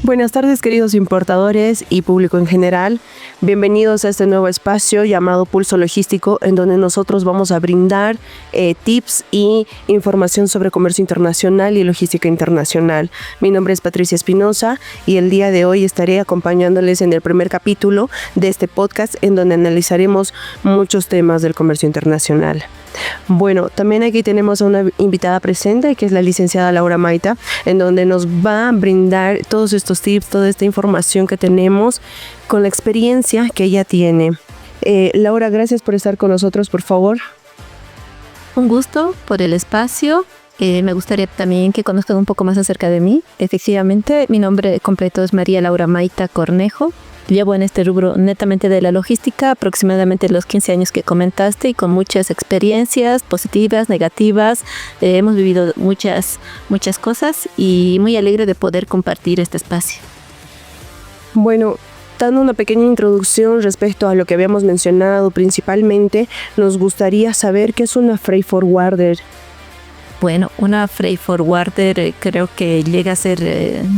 Buenas tardes, queridos importadores y público en general. Bienvenidos a este nuevo espacio llamado Pulso Logístico, en donde nosotros vamos a brindar tips y información sobre comercio internacional y logística internacional. Mi nombre es Patricia Espinosa y el día de hoy estaré acompañándoles en el primer capítulo de este podcast, en donde analizaremos muchos temas del comercio internacional. Bueno, también aquí tenemos a una invitada presente, que es la licenciada Laura Maita, en donde nos va a brindar todos estos tips, toda esta información que tenemos con la experiencia que ella tiene. Laura, gracias por estar con nosotros, por favor. Un gusto por el espacio. Me gustaría también que conozcan un poco más acerca de mí. Efectivamente, mi nombre completo es María Laura Maita Cornejo. Llevo en este rubro netamente de la logística aproximadamente los 15 años que comentaste, y con muchas experiencias positivas, negativas. Hemos vivido muchas cosas y muy alegre de poder compartir este espacio. Bueno, dando una pequeña introducción respecto a lo que habíamos mencionado, principalmente nos gustaría saber qué es una freight forwarder. Bueno, una freight forwarder creo que llega a ser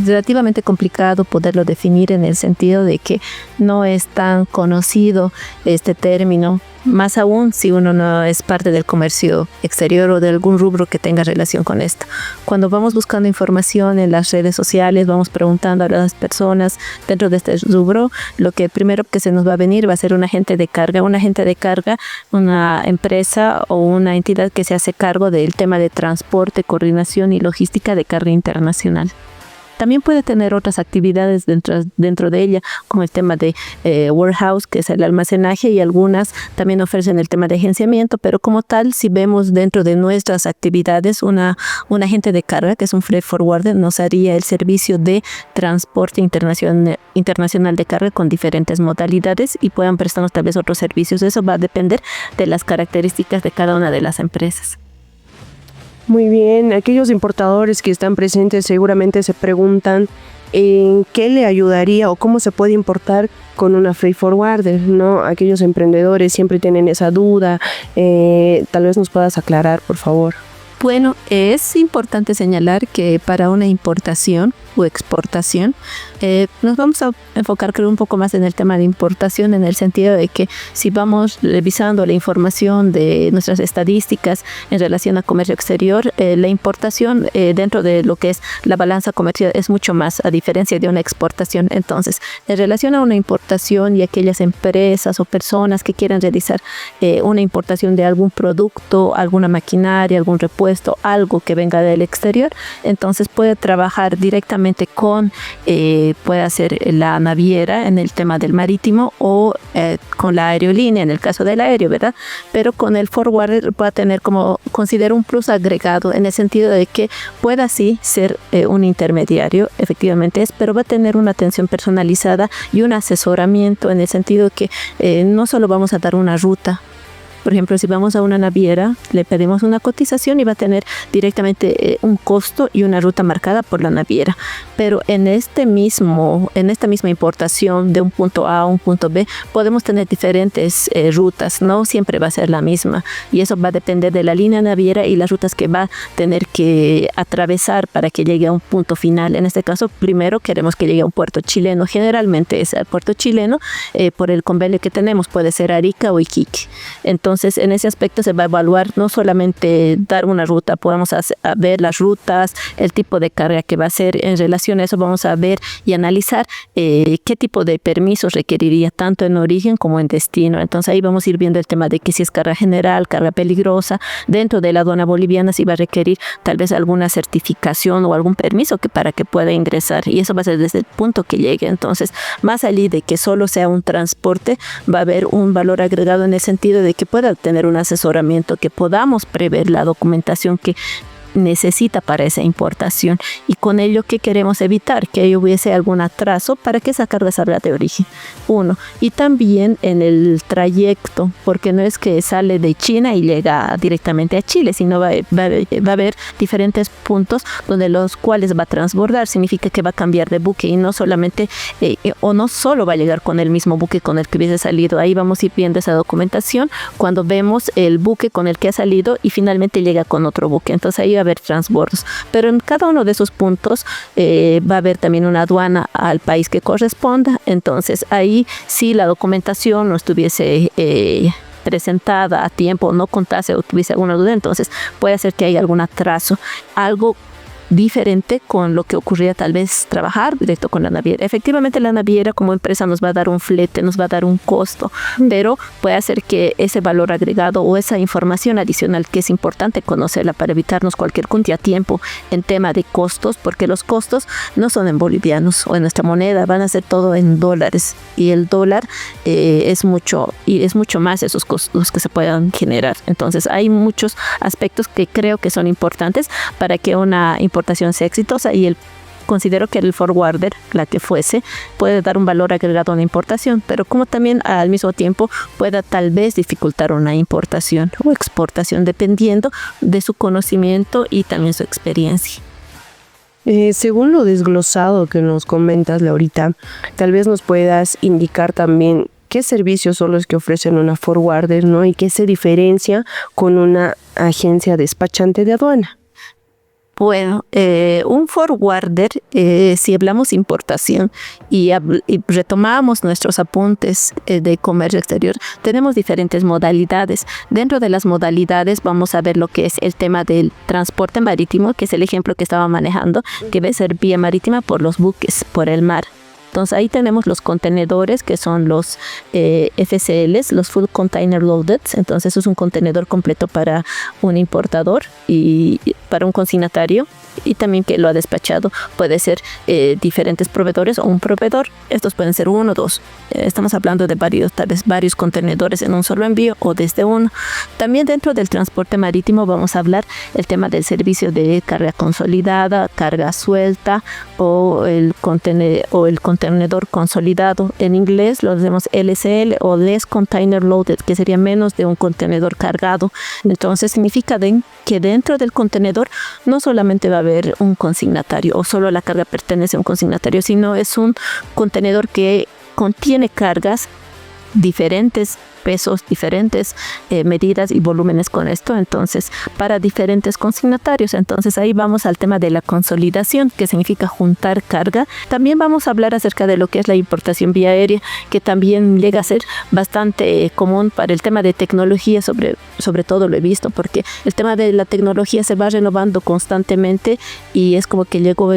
relativamente complicado poderlo definir, en el sentido de que no es tan conocido este término, más aún si uno no es parte del comercio exterior o de algún rubro que tenga relación con esto. Cuando vamos buscando información en las redes sociales, vamos preguntando a las personas dentro de este rubro, lo que primero que se nos va a venir va a ser un agente de carga. Un agente de carga, una empresa o una entidad que se hace cargo del tema de transporte, coordinación y logística de carga internacional. También puede tener otras actividades dentro de ella, como el tema de warehouse, que es el almacenaje, y algunas también ofrecen el tema de agenciamiento, pero como tal, si vemos dentro de nuestras actividades, un agente de carga, que es un freight forwarder, nos haría el servicio de transporte internacional de carga con diferentes modalidades, y puedan prestarnos tal vez otros servicios. Eso va a depender de las características de cada una de las empresas. Muy bien, aquellos importadores que están presentes seguramente se preguntan en qué le ayudaría o cómo se puede importar con una freight forwarder, ¿no? Aquellos emprendedores siempre tienen esa duda. Tal vez nos puedas aclarar, por favor. Bueno, es importante señalar que para una importación o exportación, nos vamos a enfocar, creo, un poco más en el tema de importación, en el sentido de que si vamos revisando la información de nuestras estadísticas en relación a comercio exterior, la importación dentro de lo que es la balanza comercial es mucho más, a diferencia de una exportación. Entonces, en relación a una importación y aquellas empresas o personas que quieran realizar una importación de algún producto, alguna maquinaria, algún repuesto, algo que venga del exterior, entonces puede trabajar directamente con, puede ser la naviera en el tema del marítimo, o con la aerolínea en el caso del aéreo, ¿verdad? Pero con el forwarder va a tener, como considero, un plus agregado, en el sentido de que pueda sí ser un intermediario, efectivamente es, pero va a tener una atención personalizada y un asesoramiento, en el sentido de que no solo vamos a dar una ruta. Por ejemplo, si vamos a una naviera, le pedimos una cotización y va a tener directamente un costo y una ruta marcada por la naviera. Pero en esta misma importación de un punto A a un punto B, podemos tener diferentes rutas, no siempre va a ser la misma. Y eso va a depender de la línea naviera y las rutas que va a tener que atravesar para que llegue a un punto final. En este caso, primero queremos que llegue a un puerto chileno. Generalmente es el puerto chileno, por el convenio que tenemos, puede ser Arica o Iquique. Entonces, en ese aspecto se va a evaluar no solamente dar una ruta, podemos ver las rutas, el tipo de carga que va a ser. En relación a eso vamos a ver y analizar qué tipo de permisos requeriría, tanto en origen como en destino. Entonces ahí vamos a ir viendo el tema de que si es carga general, carga peligrosa, dentro de la aduana boliviana sí va a requerir tal vez alguna certificación o algún permiso para que pueda ingresar, y eso va a ser desde el punto que llegue. Entonces, más allá de que solo sea un transporte, va a haber un valor agregado en el sentido de que pueda tener un asesoramiento, que podamos prever la documentación que necesita para esa importación, y con ello que queremos evitar que hubiese algún atraso para que esa carga salga de origen, uno, y también en el trayecto, porque no es que sale de China y llega directamente a Chile, sino va a haber diferentes puntos donde los cuales va a transbordar. Significa que va a cambiar de buque, y no solamente o no solo va a llegar con el mismo buque con el que hubiese salido. Ahí vamos a ir viendo esa documentación cuando vemos el buque con el que ha salido y finalmente llega con otro buque. Entonces ahí podría haber transbordos, pero en cada uno de esos puntos va a haber también una aduana al país que corresponda. Entonces ahí si la documentación no estuviese presentada a tiempo, no contase o tuviese alguna duda, entonces puede ser que haya algún atraso, algo diferente con lo que ocurría tal vez trabajar directo con la naviera. Efectivamente la naviera como empresa nos va a dar un flete, nos va a dar un costo, pero puede hacer que ese valor agregado o esa información adicional que es importante conocerla para evitarnos cualquier contratiempo en tema de costos, porque los costos no son en bolivianos o en nuestra moneda, van a ser todo en dólares, y el dólar es mucho más esos costos que se puedan generar. Entonces hay muchos aspectos que creo que son importantes para que una importación sea exitosa, y considero que el forwarder, la que fuese, puede dar un valor agregado a una importación, pero como también al mismo tiempo pueda tal vez dificultar una importación o exportación dependiendo de su conocimiento y también su experiencia. Según lo desglosado que nos comentas, Laurita, tal vez nos puedas indicar también qué servicios son los que ofrecen una forwarder, ¿no? Y qué se diferencia con una agencia despachante de aduana. Bueno, un forwarder, si hablamos importación y retomamos nuestros apuntes de comercio exterior, tenemos diferentes modalidades. Dentro de las modalidades vamos a ver lo que es el tema del transporte marítimo, que es el ejemplo que estaba manejando, que debe ser vía marítima por los buques, por el mar. Entonces ahí tenemos los contenedores, que son los FCLs, los Full Container Loaded. Entonces es un contenedor completo para un importador y para un consignatario, y también que lo ha despachado. Puede ser diferentes proveedores o un proveedor. Estos pueden ser uno o dos. Estamos hablando de tal vez varios contenedores en un solo envío o desde uno. También dentro del transporte marítimo vamos a hablar el tema del servicio de carga consolidada, carga suelta o el contenedor consolidado. En inglés lo hacemos LCL o Less Container Loaded, que sería menos de un contenedor cargado. Entonces significa que dentro del contenedor no solamente va a haber un consignatario o solo la carga pertenece a un consignatario, sino es un contenedor que contiene cargas diferentes, pesos, diferentes medidas y volúmenes con esto, entonces para diferentes consignatarios. Entonces ahí vamos al tema de la consolidación, que significa juntar carga. También vamos a hablar acerca de lo que es la importación vía aérea, que también llega a ser bastante común para el tema de tecnología, sobre todo lo he visto, porque el tema de la tecnología se va renovando constantemente, y es como que llegó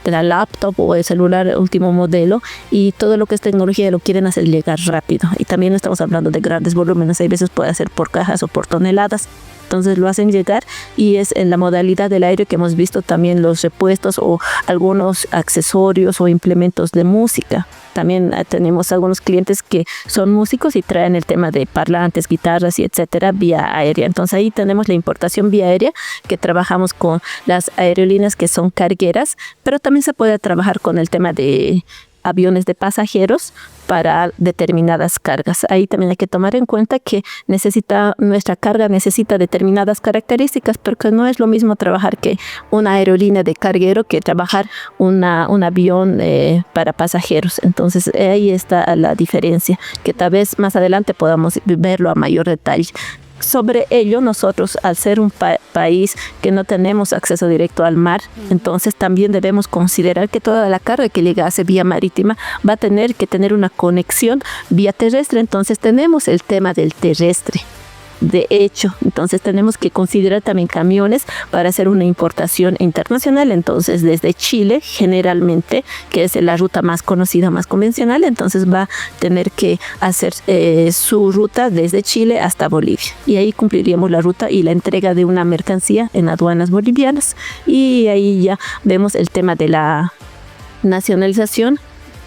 la laptop o el celular último modelo, y todo lo que es tecnología lo quieren hacer llegar rápido, y también estamos hablando de grandes volúmenes. Hay veces puede ser por cajas o por toneladas, entonces lo hacen llegar, y es en la modalidad del aire que hemos visto también los repuestos o algunos accesorios o implementos de música. También tenemos algunos clientes que son músicos y traen el tema de parlantes, guitarras y etcétera vía aérea. Entonces ahí tenemos la importación vía aérea, que trabajamos con las aerolíneas que son cargueras, pero también se puede trabajar con el tema de aviones de pasajeros para determinadas cargas. Ahí también hay que tomar en cuenta que nuestra carga necesita determinadas características, porque no es lo mismo trabajar que una aerolínea de carguero que trabajar un avión para pasajeros. Entonces ahí está la diferencia, que tal vez más adelante podamos verlo a mayor detalle. Sobre ello, nosotros, al ser un país que no tenemos acceso directo al mar, entonces también debemos considerar que toda la carga que llegase vía marítima va a tener que tener una conexión vía terrestre. Entonces tenemos el tema del terrestre. De hecho, entonces tenemos que considerar también camiones para hacer una importación internacional. Entonces desde Chile, generalmente, que es la ruta más conocida, más convencional, entonces va a tener que hacer su ruta desde Chile hasta Bolivia, y ahí cumpliríamos la ruta y la entrega de una mercancía en aduanas bolivianas. Y ahí ya vemos el tema de la nacionalización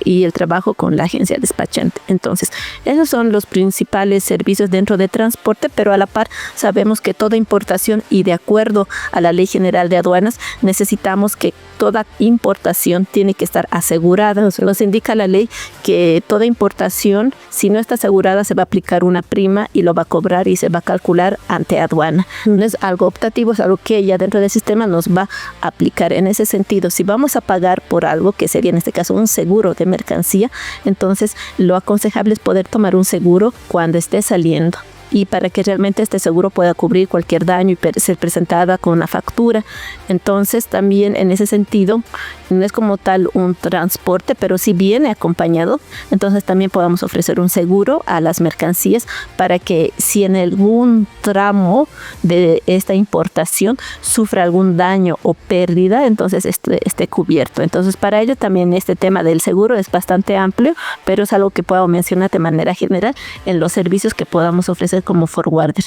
y el trabajo con la agencia despachante. Entonces, esos son los principales servicios dentro de transporte, pero a la par sabemos que toda importación, y de acuerdo a la Ley General de Aduanas, necesitamos que toda importación tiene que estar asegurada. O sea, nos indica la ley que toda importación, si no está asegurada, se va a aplicar una prima y lo va a cobrar y se va a calcular ante aduana. No es algo optativo, es algo que ya dentro del sistema nos va a aplicar. En ese sentido, si vamos a pagar por algo, que sería en este caso un seguro de mercancía, entonces lo aconsejable es poder tomar un seguro cuando esté saliendo. y para que realmente este seguro pueda cubrir cualquier daño y ser presentada con una factura. Entonces también en ese sentido no es como tal un transporte, pero sí viene acompañado. Entonces también podamos ofrecer un seguro a las mercancías para que si en algún tramo de esta importación sufre algún daño o pérdida, entonces esté cubierto. Entonces para ello también este tema del seguro es bastante amplio, pero es algo que puedo mencionar de manera general en los servicios que podamos ofrecer como forwarder.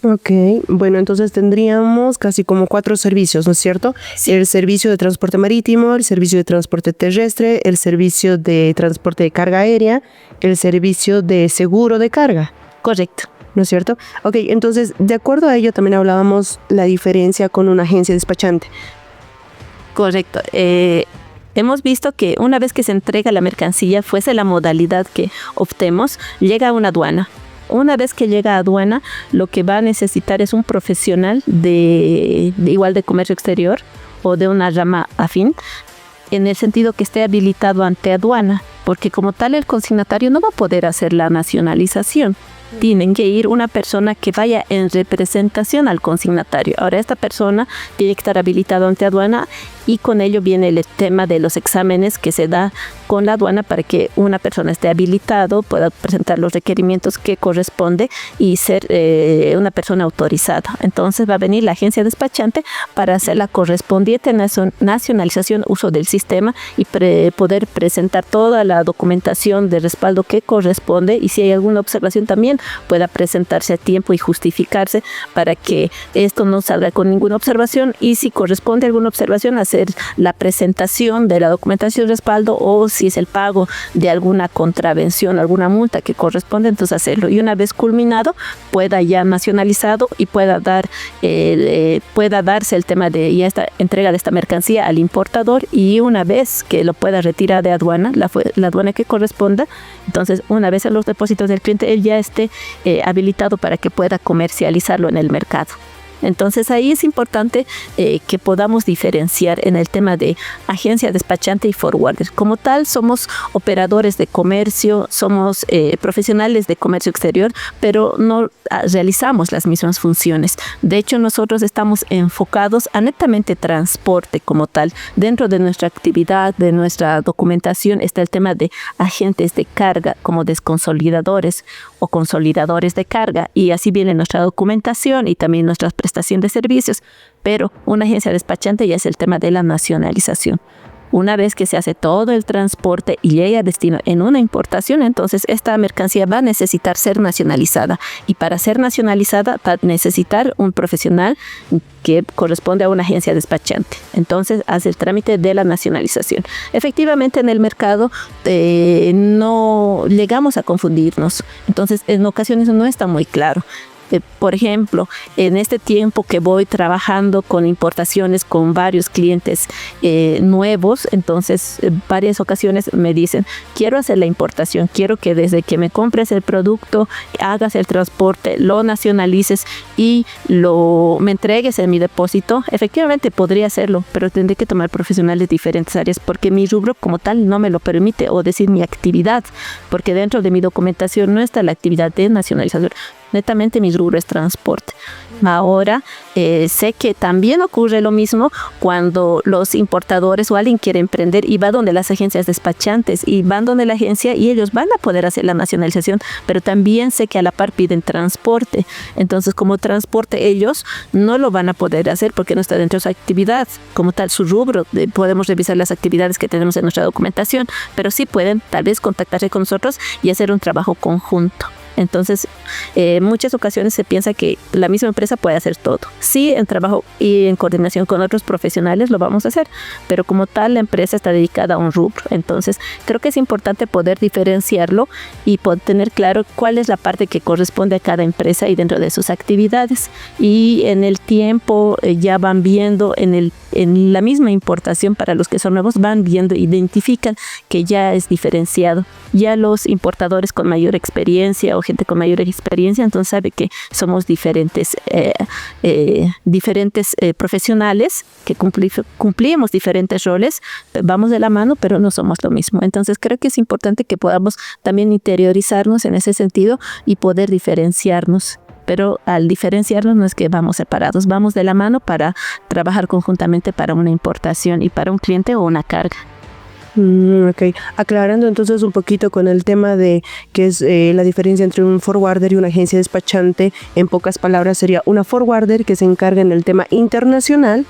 Ok, bueno, entonces tendríamos casi como 4 servicios, ¿no es cierto? Sí. El servicio de transporte marítimo, el servicio de transporte terrestre, el servicio de transporte de carga aérea, el servicio de seguro de carga. Correcto. ¿No es cierto? Ok, entonces, de acuerdo a ello también hablábamos la diferencia con una agencia despachante. Correcto. Hemos visto que una vez que se entrega la mercancía, fuese la modalidad que optemos, llega a una aduana. Una vez que llega a aduana, lo que va a necesitar es un profesional igual de comercio exterior o de una rama afín, en el sentido que esté habilitado ante aduana, porque como tal el consignatario no va a poder hacer la nacionalización. Tienen que ir una persona que vaya en representación al consignatario. Ahora esta persona tiene que estar habilitado ante aduana y con ello viene el tema de los exámenes que se da con la aduana para que una persona esté habilitado, pueda presentar los requerimientos que corresponde y ser una persona autorizada. Entonces va a venir la agencia despachante para hacer la correspondiente nacionalización, uso del sistema y poder presentar toda la documentación de respaldo que corresponde, y si hay alguna observación también pueda presentarse a tiempo y justificarse para que esto no salga con ninguna observación, y si corresponde alguna observación hacer la presentación de la documentación de respaldo, o si es el pago de alguna contravención, alguna multa que corresponde, entonces hacerlo, y una vez culminado pueda ya nacionalizado y pueda darse el tema de ya esta entrega de esta mercancía al importador, y una vez que lo pueda retirar de aduana, la aduana que corresponda, entonces una vez en los depósitos del cliente él ya esté habilitado para que pueda comercializarlo en el mercado. Entonces ahí es importante que podamos diferenciar en el tema de agencia despachante y forwarder. Como tal, somos operadores de comercio, somos profesionales de comercio exterior, pero no realizamos las mismas funciones. De hecho, nosotros estamos enfocados a netamente transporte como tal. Dentro de nuestra actividad, de nuestra documentación, está el tema de agentes de carga como desconsolidadores o consolidadores de carga, y así viene nuestra documentación y también nuestras prestación de servicios, pero una agencia despachante ya es el tema de la nacionalización. Una vez que se hace todo el transporte y llega a destino en una importación, entonces esta mercancía va a necesitar ser nacionalizada, y para ser nacionalizada va a necesitar un profesional que corresponde a una agencia despachante. Entonces hace el trámite de la nacionalización. Efectivamente en el mercado no llegamos a confundirnos, entonces en ocasiones no está muy claro. Por ejemplo, en este tiempo que voy trabajando con importaciones con varios clientes nuevos, entonces varias ocasiones me dicen, quiero hacer la importación, quiero que desde que me compres el producto, hagas el transporte, lo nacionalices y me entregues en mi depósito. Efectivamente podría hacerlo, pero tendré que tomar profesionales de diferentes áreas porque mi rubro como tal no me lo permite, o decir mi actividad, porque dentro de mi documentación no está la actividad de nacionalización. Netamente mi rubro es transporte. Ahora sé que también ocurre lo mismo cuando los importadores o alguien quiere emprender y va donde las agencias despachantes, y van donde la agencia y ellos van a poder hacer la nacionalización, pero también sé que a la par piden transporte. Entonces como transporte ellos no lo van a poder hacer porque no está dentro de su actividad como tal, su rubro. Podemos revisar las actividades que tenemos en nuestra documentación, pero sí pueden tal vez contactarse con nosotros y hacer un trabajo conjunto. Entonces, muchas ocasiones se piensa que la misma empresa puede hacer todo. Sí, en trabajo y en coordinación con otros profesionales lo vamos a hacer, pero como tal la empresa está dedicada a un rubro. Entonces, creo que es importante poder diferenciarlo y poder tener claro cuál es la parte que corresponde a cada empresa y dentro de sus actividades. Y en el tiempo ya van viendo en la misma importación, para los que son nuevos, van viendo, identifican que ya es diferenciado. Ya los importadores con mayor experiencia o gente con mayor experiencia, entonces sabe que somos diferentes profesionales que cumplimos diferentes roles, vamos de la mano, pero no somos lo mismo. Entonces creo que es importante que podamos también interiorizarnos en ese sentido y poder diferenciarnos. Pero al diferenciarnos no es que vamos separados, vamos de la mano para trabajar conjuntamente para una importación y para un cliente o una carga. Ok, aclarando entonces un poquito con el tema de qué es la diferencia entre un forwarder y una agencia despachante. En pocas palabras sería una forwarder que se encarga en el tema internacional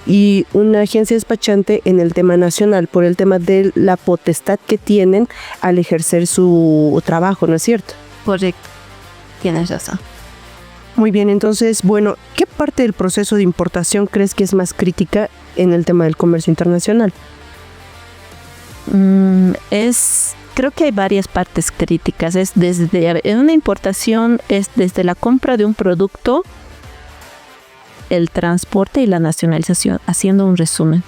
y una agencia despachante en el tema nacional, por el tema de la potestad que tienen al ejercer su trabajo, ¿no es cierto? Correcto, tienes razón. Muy bien, entonces, bueno, ¿qué parte del proceso de importación crees que es más crítica en el tema del comercio internacional? Creo que hay varias partes críticas. En una importación es desde la compra de un producto, el transporte y la nacionalización, haciendo un resumen.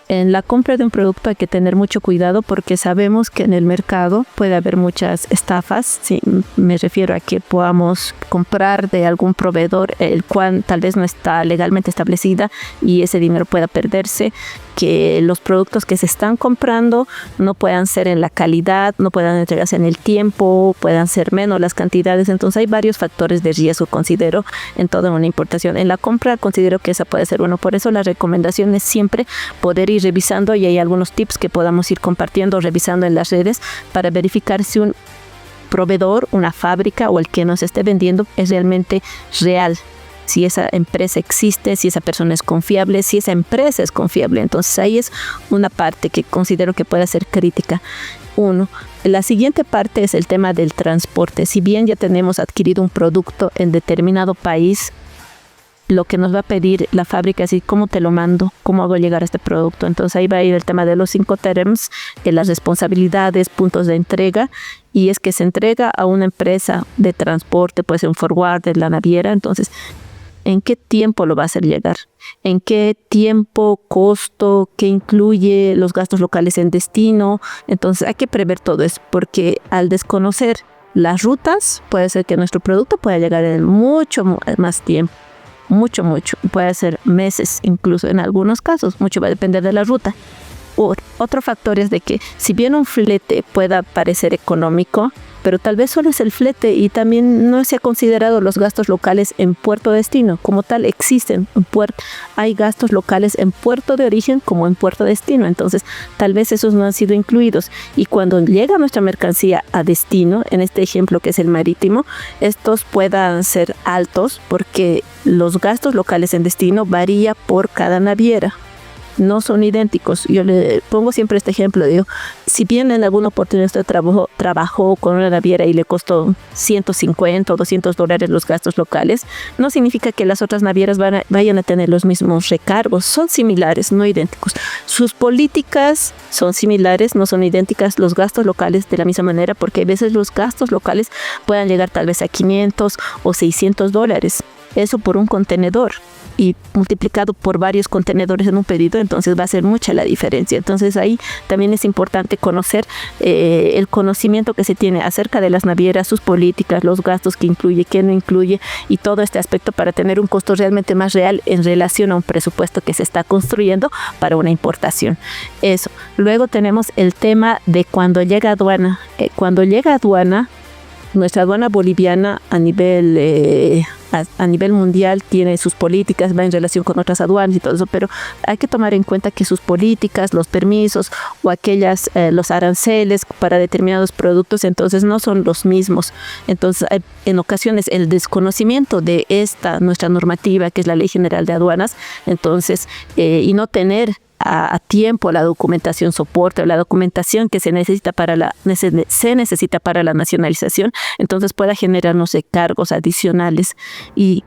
En la compra de un producto hay que tener mucho cuidado porque sabemos que en el mercado puede haber muchas estafas. Sí, me refiero a que podamos comprar de algún proveedor el cual tal vez no está legalmente establecida y ese dinero pueda perderse, que los productos que se están comprando no puedan ser en la calidad, no puedan entregarse en el tiempo, puedan ser menos las cantidades. Entonces hay varios factores de riesgo, considero, en toda una importación. En la compra considero que esa puede ser uno. Por eso la recomendación es siempre poder ir revisando, y hay algunos tips que podamos ir compartiendo, revisando en las redes para verificar si un proveedor, una fábrica o el que nos esté vendiendo es realmente real. Si esa empresa existe, si esa persona es confiable, si esa empresa es confiable. Entonces ahí es una parte que considero que puede ser crítica. Uno. La siguiente parte es el tema del transporte. Si bien ya tenemos adquirido un producto en determinado país, lo que nos va a pedir la fábrica es cómo te lo mando, cómo hago llegar este producto. Entonces ahí va a ir el tema de los 5 terms, las responsabilidades, puntos de entrega, y es que se entrega a una empresa de transporte, puede ser un forwarder, la naviera. Entonces, ¿en qué tiempo lo va a hacer llegar? ¿En qué tiempo, costo, qué incluye los gastos locales en destino? Entonces hay que prever todo eso, porque al desconocer las rutas, puede ser que nuestro producto pueda llegar en mucho más tiempo. Mucho, puede ser meses, incluso en algunos casos, mucho va a depender de la ruta. Otro factor es de que si bien un flete pueda parecer económico, pero tal vez solo es el flete y también no se ha considerado los gastos locales en puerto de destino. Como tal, existen hay gastos locales en puerto de origen como en puerto de destino. Entonces, tal vez esos no han sido incluidos. Y cuando llega nuestra mercancía a destino, en este ejemplo que es el marítimo, estos puedan ser altos porque los gastos locales en destino varía por cada naviera. No son idénticos. Yo le pongo siempre este ejemplo, digo, si bien en alguna oportunidad usted trabajó con una naviera y le costó $150 o $200 los gastos locales, no significa que las otras navieras vayan a tener los mismos recargos. Son similares, no idénticos. Sus políticas son similares, no son idénticas. Los gastos locales de la misma manera, porque a veces los gastos locales puedan llegar tal vez a $500 o $600. Eso por un contenedor. Y multiplicado por varios contenedores en un pedido, entonces va a ser mucha la diferencia. Entonces ahí también es importante conocer el conocimiento que se tiene acerca de las navieras, sus políticas, los gastos que incluye, qué no incluye, y todo este aspecto para tener un costo realmente más real en relación a un presupuesto que se está construyendo para una importación. Eso. Luego tenemos el tema de cuando llega a aduana. Cuando llega a aduana, nuestra aduana boliviana a nivel mundial tiene sus políticas, va en relación con otras aduanas y todo eso, pero hay que tomar en cuenta que sus políticas, los permisos o los aranceles para determinados productos, entonces no son los mismos. Entonces, en ocasiones el desconocimiento de nuestra normativa, que es la Ley General de Aduanas, entonces, y no tener a tiempo la documentación soporte o la documentación que se necesita para la nacionalización, entonces pueda generarnos cargos adicionales y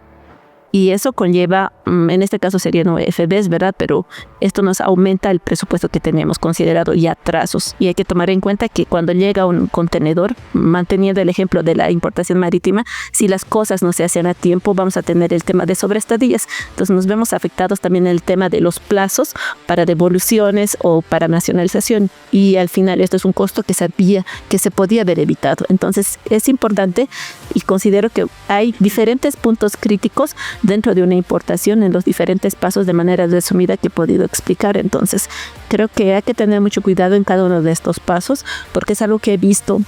eso conlleva en este caso serían OFBs, ¿verdad? Pero esto nos aumenta el presupuesto que teníamos considerado y atrasos. Y hay que tomar en cuenta que cuando llega un contenedor, manteniendo el ejemplo de la importación marítima, si las cosas no se hacen a tiempo, vamos a tener el tema de sobreestadías. Entonces nos vemos afectados también en el tema de los plazos para devoluciones o para nacionalización. Y al final esto es un costo que sabía que se podía haber evitado. Entonces es importante y considero que hay diferentes puntos críticos dentro de una importación en los diferentes pasos de manera resumida que he podido explicar. Entonces creo que hay que tener mucho cuidado en cada uno de estos pasos porque es algo que he visto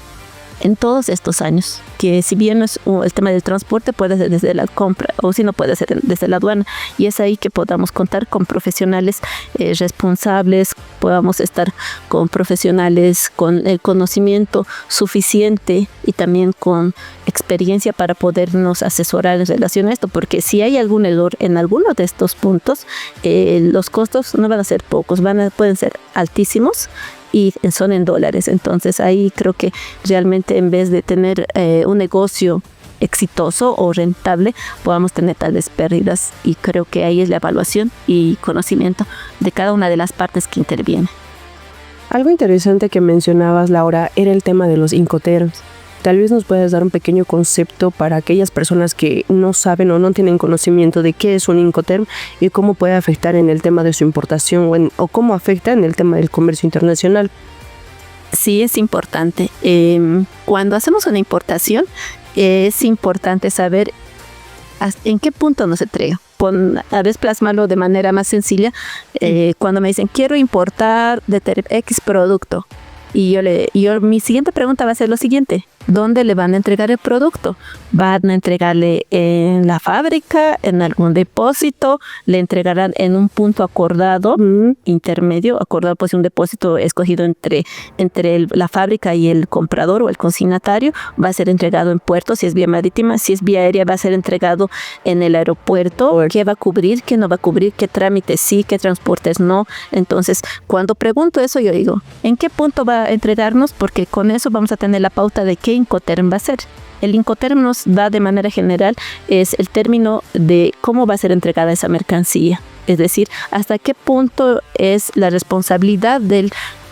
en todos estos años, que si bien no es el tema del transporte, puede ser desde la compra o si no puede ser desde la aduana, y es ahí que podamos contar con profesionales responsables, podamos estar con profesionales con el conocimiento suficiente y también con experiencia para podernos asesorar en relación a esto, porque si hay algún error en alguno de estos puntos, los costos no van a ser pocos, pueden ser altísimos y son en dólares. Entonces ahí creo que realmente en vez de tener un negocio exitoso o rentable, podamos tener tales pérdidas, y creo que ahí es la evaluación y conocimiento de cada una de las partes que intervienen. Algo interesante que mencionabas, Laura, era el tema de los Incoterms. Tal vez nos puedas dar un pequeño concepto para aquellas personas que no saben o no tienen conocimiento de qué es un Incoterm y cómo puede afectar en el tema de su importación o cómo afecta en el tema del comercio internacional. Sí, es importante. Cuando hacemos una importación, es importante saber en qué punto nos entrega. A veces plasmarlo de manera más sencilla. Cuando me dicen, quiero importar de X producto, y mi siguiente pregunta va a ser lo siguiente: ¿dónde le van a entregar el producto? ¿Van a entregarle en la fábrica, en algún depósito? ¿Le entregarán en un punto acordado, intermedio, acordado, pues un depósito escogido entre la fábrica y el comprador o el consignatario? ¿Va a ser entregado en puerto si es vía marítima? Si es vía aérea, va a ser entregado en el aeropuerto. ¿Qué va a cubrir? ¿Qué no va a cubrir? ¿Qué trámites sí? ¿Qué transportes no? Entonces, cuando pregunto eso, yo digo, ¿en qué punto va a entregarnos? Porque con eso vamos a tener la pauta de qué Incoterm va a ser. El Incoterm nos da de manera general es el término de cómo va a ser entregada esa mercancía, es decir, hasta qué punto es la responsabilidad del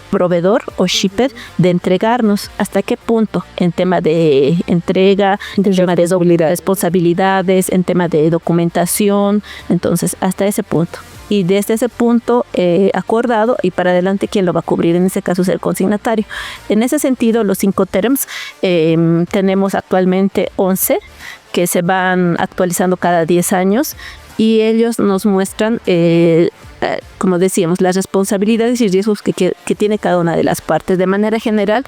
proveedor o shipper de entregarnos, hasta qué punto en tema de entrega, en tema de responsabilidades, en tema de documentación. Entonces hasta ese punto. Y desde ese punto acordado y para adelante, ¿quién lo va a cubrir? En ese caso es el consignatario. En ese sentido, los Incoterms tenemos actualmente 11 que se van actualizando cada 10 años y ellos nos muestran, como decíamos, las responsabilidades y riesgos que tiene cada una de las partes. De manera general,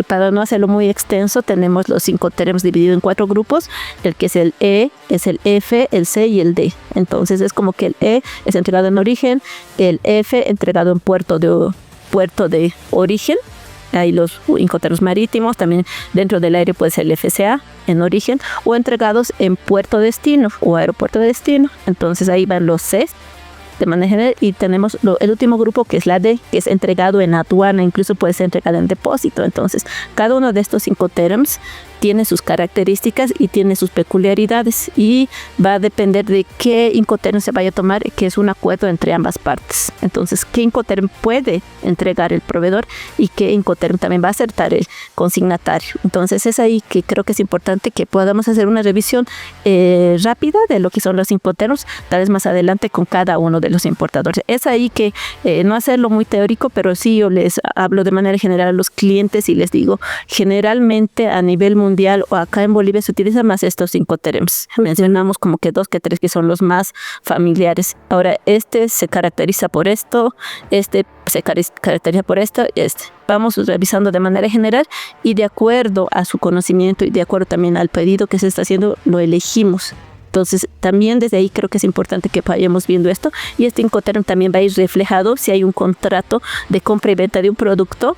para no hacerlo muy extenso, tenemos los Incoterms divididos en 4 grupos. El que es el E, es el F, el C y el D. Entonces es como que el E es entregado en origen, el F entregado en puerto de origen. Hay los Incoterms marítimos, también dentro del aire puede ser el FCA en origen, o entregados en puerto destino o aeropuerto de destino. Entonces ahí van los C de manera general, y tenemos el último grupo que es la D, que es entregado en aduana, incluso puede ser entregado en depósito. Entonces cada uno de estos Incoterms tiene sus características y tiene sus peculiaridades, y va a depender de qué Incoterm se vaya a tomar, que es un acuerdo entre ambas partes. Entonces, qué Incoterm puede entregar el proveedor y qué Incoterm también va a aceptar el consignatario. Entonces es ahí que creo que es importante que podamos hacer una revisión rápida de lo que son los Incoterms, tal vez más adelante con cada uno de los importadores. Es ahí que no hacerlo muy teórico, pero sí yo les hablo de manera general a los clientes y les digo, generalmente a nivel mundial o acá en Bolivia se utilizan más estos Incoterms. Mencionamos como que 2 que 3 que son los más familiares. Ahora, este se caracteriza por esto, este se caracteriza por esto y este. Vamos revisando de manera general y de acuerdo a su conocimiento y de acuerdo también al pedido que se está haciendo, lo elegimos. Entonces, también desde ahí creo que es importante que vayamos viendo esto, y este Incoterm también va a ir reflejado si hay un contrato de compra y venta de un producto,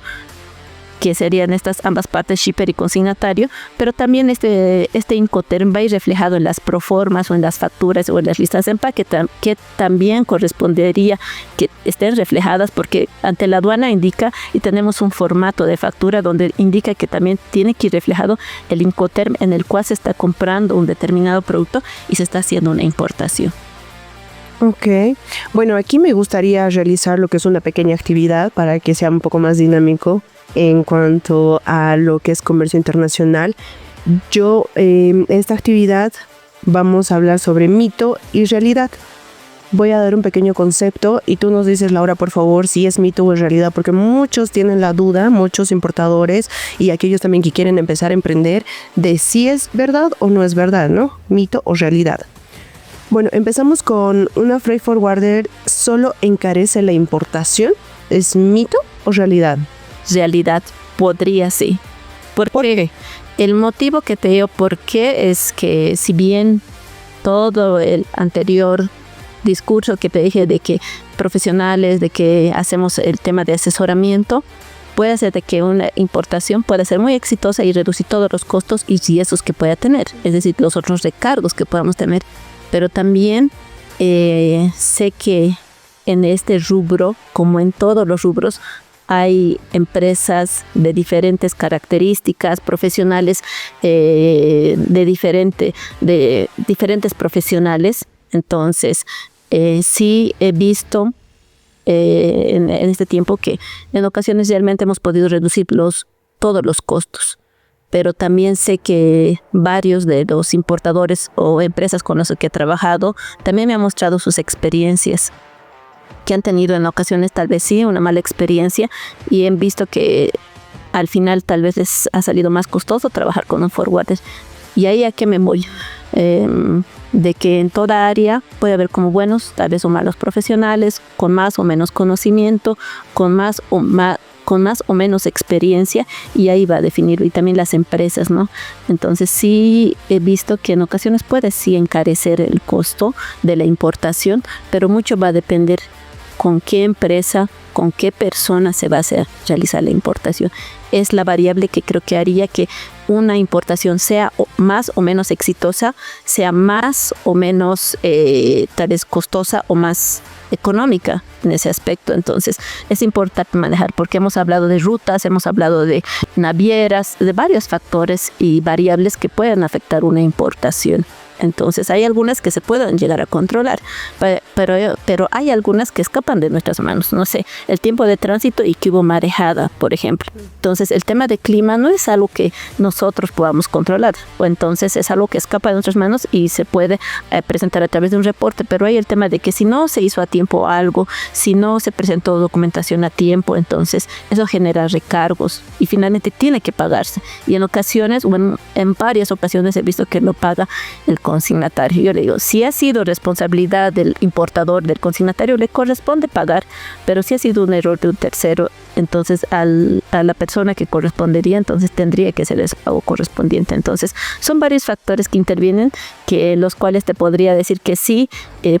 que serían estas ambas partes, shipper y consignatario, pero también este Incoterm va a ir reflejado en las proformas o en las facturas o en las listas de empaque, que también correspondería que estén reflejadas, porque ante la aduana indica, y tenemos un formato de factura donde indica que también tiene que ir reflejado el Incoterm en el cual se está comprando un determinado producto y se está haciendo una importación. Ok. Bueno, aquí me gustaría realizar lo que es una pequeña actividad para que sea un poco más dinámico en cuanto a lo que es comercio internacional. Esta actividad vamos a hablar sobre mito y realidad. Voy a dar un pequeño concepto y tú nos dices, Laura, por favor, si es mito o es realidad, porque muchos tienen la duda, muchos importadores y aquellos también que quieren empezar a emprender de si es verdad o no es verdad, ¿no? Mito o realidad. Bueno, empezamos con una freight forwarder solo encarece la importación. ¿Es mito o realidad? Realidad podría sí. ¿Por qué? El motivo que te digo por qué es que si bien todo el anterior discurso que te dije de que profesionales, de que hacemos el tema de asesoramiento, puede ser de que una importación pueda ser muy exitosa y reducir todos los costos y riesgos que pueda tener, es decir, los otros recargos que podamos tener. Pero también sé que en este rubro, como en todos los rubros, hay empresas de diferentes características, profesionales de diferentes profesionales. Entonces, sí he visto en este tiempo que en ocasiones realmente hemos podido reducir todos los costos. Pero también sé que varios de los importadores o empresas con los que he trabajado también me han mostrado sus experiencias, que han tenido en ocasiones tal vez sí una mala experiencia y han visto que al final tal vez les ha salido más costoso trabajar con un forwarder. Y ahí a qué me voy, de que en toda área puede haber como buenos, tal vez o malos profesionales, con más o menos conocimiento, con más o menos experiencia, y ahí va a definir, y también las empresas, ¿no? Entonces sí he visto que en ocasiones puede sí encarecer el costo de la importación, pero mucho va a depender con qué empresa, con qué persona se va a realizar la importación. Es la variable que creo que haría que una importación sea más o menos exitosa, sea más o menos tal vez costosa o más económica en ese aspecto. Entonces es importante manejar, porque hemos hablado de rutas, hemos hablado de navieras, de varios factores y variables que pueden afectar una importación. Entonces hay algunas que se pueden llegar a controlar, pero hay algunas que escapan de nuestras manos. No sé, el tiempo de tránsito y que hubo marejada, por ejemplo. Entonces el tema de clima no es algo que nosotros podamos controlar, o entonces es algo que escapa de nuestras manos y se puede presentar a través de un reporte. Pero hay el tema de que si no se hizo a tiempo algo, si no se presentó documentación a tiempo, entonces eso genera recargos y finalmente tiene que pagarse. Y en ocasiones, bueno, en varias ocasiones he visto que no paga el consignatario. Yo le digo, si ha sido responsabilidad del importador, del consignatario, le corresponde pagar, pero si ha sido un error de un tercero, entonces a la persona que correspondería, entonces tendría que ser ese pago correspondiente. Entonces son varios factores que intervienen, que los cuales te podría decir que sí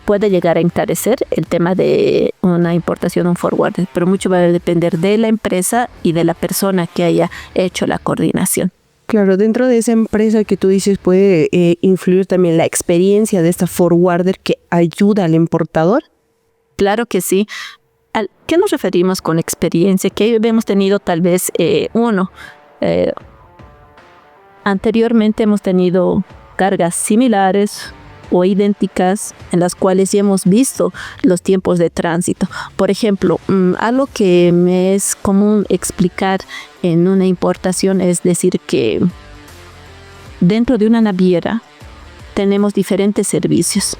puede llegar a encarecer el tema de una importación, un forwarder, pero mucho va a depender de la empresa y de la persona que haya hecho la coordinación. Claro, dentro de esa empresa que tú dices puede influir también la experiencia de esta forwarder que ayuda al importador. Claro que sí. ¿A qué nos referimos con experiencia? Que hemos tenido tal vez anteriormente hemos tenido cargas similares o idénticas en las cuales ya hemos visto los tiempos de tránsito. Por ejemplo, algo que me es común explicar en una importación es decir que dentro de una naviera tenemos diferentes servicios.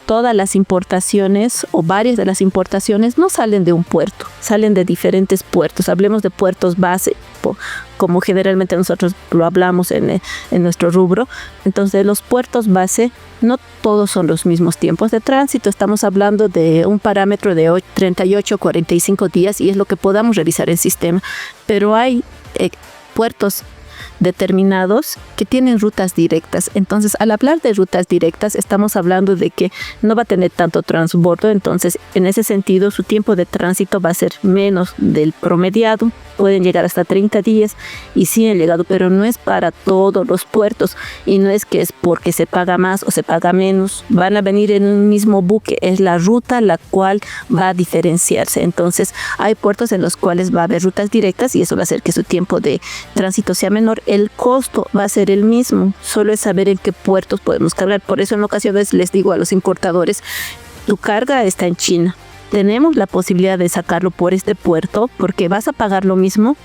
Todas las importaciones o varias de las importaciones no salen de un puerto, salen de diferentes puertos. Hablemos de puertos base, como generalmente nosotros lo hablamos en nuestro rubro. Entonces los puertos base no todos son los mismos tiempos de tránsito. Estamos hablando de un parámetro de 38 a 45 días y es lo que podamos realizar en sistema. Pero hay puertos determinados que tienen rutas directas. Entonces, al hablar de rutas directas, estamos hablando de que no va a tener tanto transbordo. Entonces, en ese sentido, su tiempo de tránsito va a ser menos del promediado. Pueden llegar hasta 30 días y sí han llegado, pero no es para todos los puertos y no es que es porque se paga más o se paga menos. Van a venir en un mismo buque, es la ruta la cual va a diferenciarse. Entonces, hay puertos en los cuales va a haber rutas directas y eso va a hacer que su tiempo de tránsito sea menor. El costo va a ser el mismo, solo es saber en qué puertos podemos cargar. Por eso en ocasiones les digo a los importadores tu carga está en China. Tenemos la posibilidad de sacarlo por este puerto porque vas a pagar lo mismo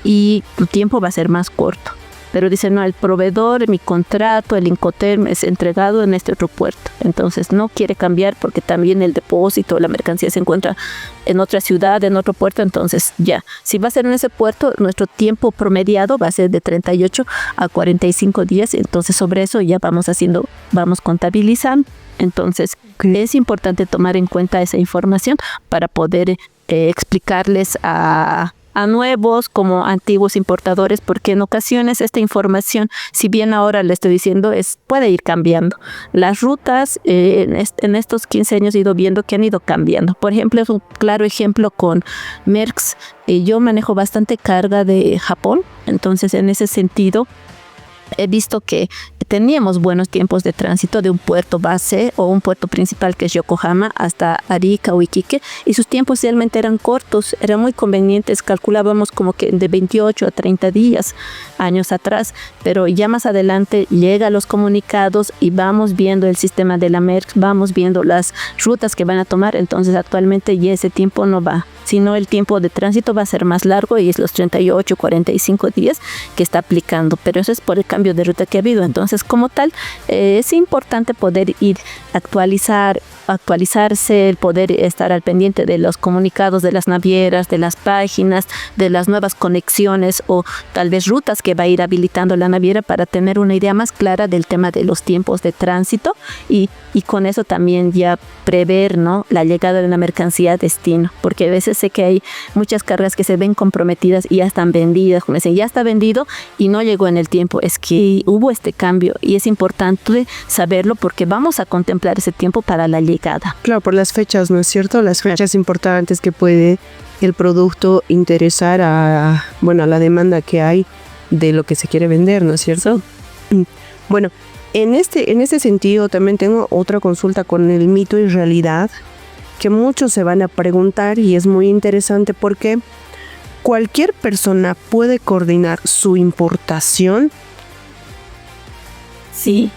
y tu tiempo va a ser más corto. Pero dicen, no, el proveedor, mi contrato, el Incoterm es entregado en este otro puerto. Entonces no quiere cambiar porque también el depósito, la mercancía se encuentra en otra ciudad, en otro puerto. Entonces ya, si va a ser en ese puerto, nuestro tiempo promediado va a ser de 38 a 45 días. Entonces sobre eso ya vamos contabilizando. Entonces es importante tomar en cuenta esa información para poder explicarles a nuevos como antiguos importadores, porque en ocasiones esta información, si bien ahora le estoy diciendo, puede ir cambiando. Las rutas en estos 15 años he ido viendo que han ido cambiando. Por ejemplo, es un claro ejemplo con Merckx. Yo manejo bastante carga de Japón, entonces en ese sentido he visto que teníamos buenos tiempos de tránsito de un puerto base o un puerto principal que es Yokohama hasta Arica o Iquique, y sus tiempos realmente eran cortos, eran muy convenientes, calculábamos como que de 28 a 30 días años atrás, pero ya más adelante llega los comunicados y vamos viendo el sistema de la Merckx, vamos viendo las rutas que van a tomar. Entonces actualmente ya ese tiempo no va, sino el tiempo de tránsito va a ser más largo y es los 38, 45 días que está aplicando, pero eso es por el cambio de ruta que ha habido. Entonces, como tal, es importante poder ir actualizarse, el poder estar al pendiente de los comunicados de las navieras, de las páginas, de las nuevas conexiones o tal vez rutas que va a ir habilitando la naviera para tener una idea más clara del tema de los tiempos de tránsito y con eso también ya prever, ¿no?, la llegada de una mercancía a destino, porque a veces sé que hay muchas cargas que se ven comprometidas y ya están vendidas, como dicen, ya está vendido y no llegó en el tiempo. Es que hubo este cambio y es importante saberlo porque vamos a contemplar ese tiempo para la llegada. Claro, por las fechas, ¿no es cierto? Las fechas importantes que puede el producto interesar a la demanda que hay de lo que se quiere vender, ¿no es cierto? Bueno, en este sentido también tengo otra consulta con el mito y realidad que muchos se van a preguntar, y es muy interesante porque cualquier persona puede coordinar su importación. Sí,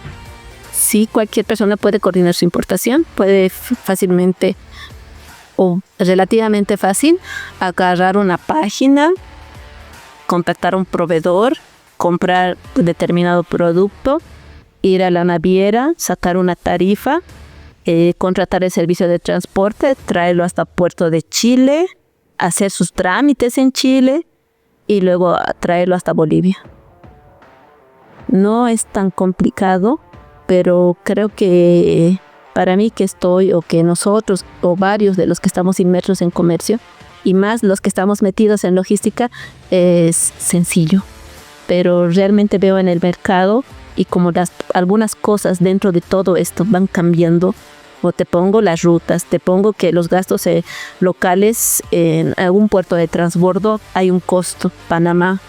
cualquier persona puede coordinar su importación, puede fácilmente o relativamente fácil agarrar una página, contactar a un proveedor, comprar determinado producto, ir a la naviera, sacar una tarifa, contratar el servicio de transporte, traerlo hasta Puerto de Chile, hacer sus trámites en Chile y luego traerlo hasta Bolivia. No es tan complicado, pero creo que para mí que estoy, o que nosotros, o varios de los que estamos inmersos en comercio, y más los que estamos metidos en logística, es sencillo. Pero realmente veo en el mercado, y como algunas cosas dentro de todo esto van cambiando, o te pongo las rutas, te pongo que los gastos locales en algún puerto de transbordo hay un costo, Panamá,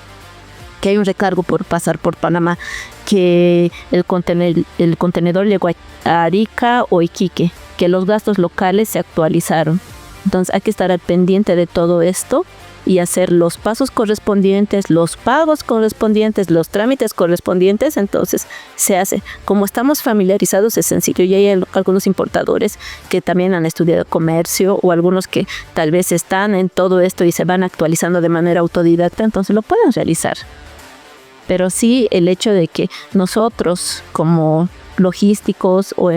que hay un recargo por pasar por Panamá, que el contenedor llegó a Arica o Iquique, que los gastos locales se actualizaron. Entonces hay que estar al pendiente de todo esto y hacer los pasos correspondientes, los pagos correspondientes, los trámites correspondientes. Entonces se hace. Como estamos familiarizados, es sencillo. Y hay algunos importadores que también han estudiado comercio, o algunos que tal vez están en todo esto y se van actualizando de manera autodidacta, entonces lo pueden realizar. Pero sí, el hecho de que nosotros como logísticos o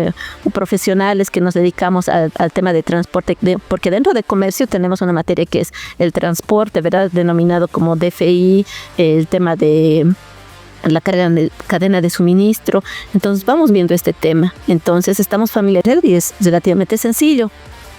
profesionales que nos dedicamos al tema de transporte, porque dentro de comercio tenemos una materia que es el transporte, ¿verdad?, denominado como DFI, el tema de la cadena de suministro. Entonces vamos viendo este tema, entonces estamos familiarizados y es relativamente sencillo.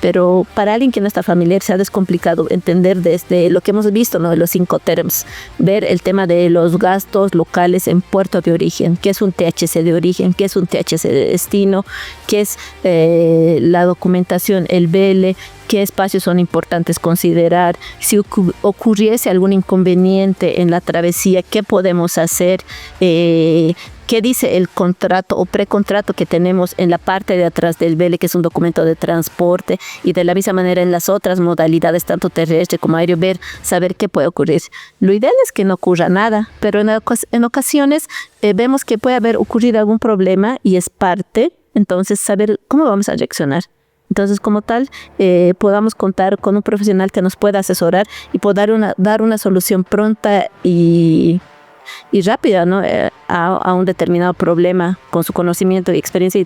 Pero para alguien que no está familiar se ha descomplicado entender desde lo que hemos visto, ¿no?, de los Incoterms, ver el tema de los gastos locales en puerto de origen, qué es un THC de origen, qué es un THC de destino, qué es la documentación, el BL, qué espacios son importantes considerar, si ocurriese algún inconveniente en la travesía, qué podemos hacer, qué dice el contrato o precontrato que tenemos en la parte de atrás del BL, que es un documento de transporte, y de la misma manera en las otras modalidades, tanto terrestre como aéreo, saber qué puede ocurrir. Lo ideal es que no ocurra nada, pero en ocasiones vemos que puede haber ocurrido algún problema y es parte, entonces saber cómo vamos a reaccionar. Entonces, como tal, podamos contar con un profesional que nos pueda asesorar y poder dar una solución pronta y rápida, ¿no? A un determinado problema con su conocimiento y experiencia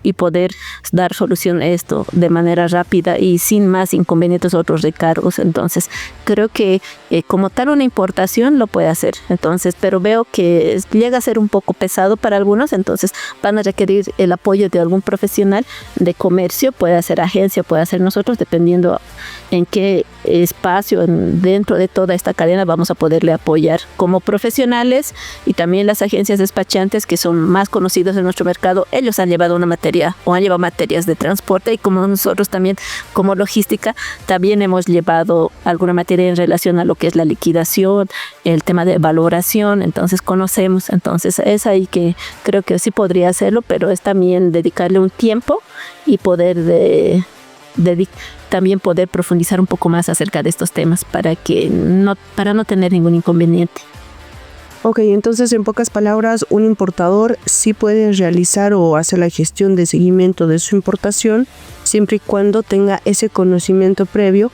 y poder dar solución a esto de manera rápida y sin más inconvenientes o otros recargos. Entonces, creo que como tal una importación lo puede hacer. Entonces, pero veo que llega a ser un poco pesado para algunos, entonces van a requerir el apoyo de algún profesional de comercio, puede ser agencia, puede ser nosotros, dependiendo en qué espacio dentro de toda esta cadena vamos a poderle apoyar como profesionales. Y también las agencias despachantes que son más conocidas en nuestro mercado, ellos han llevado una materia o han llevado materias de transporte, y como nosotros también como logística también hemos llevado alguna materia en relación a lo que es la liquidación, el tema de valoración. Entonces conocemos, entonces es ahí que creo que sí podría hacerlo, pero es también dedicarle un tiempo y poder también poder profundizar un poco más acerca de estos temas para no tener ningún inconveniente. Ok, entonces en pocas palabras, un importador sí puede realizar o hacer la gestión de seguimiento de su importación siempre y cuando tenga ese conocimiento previo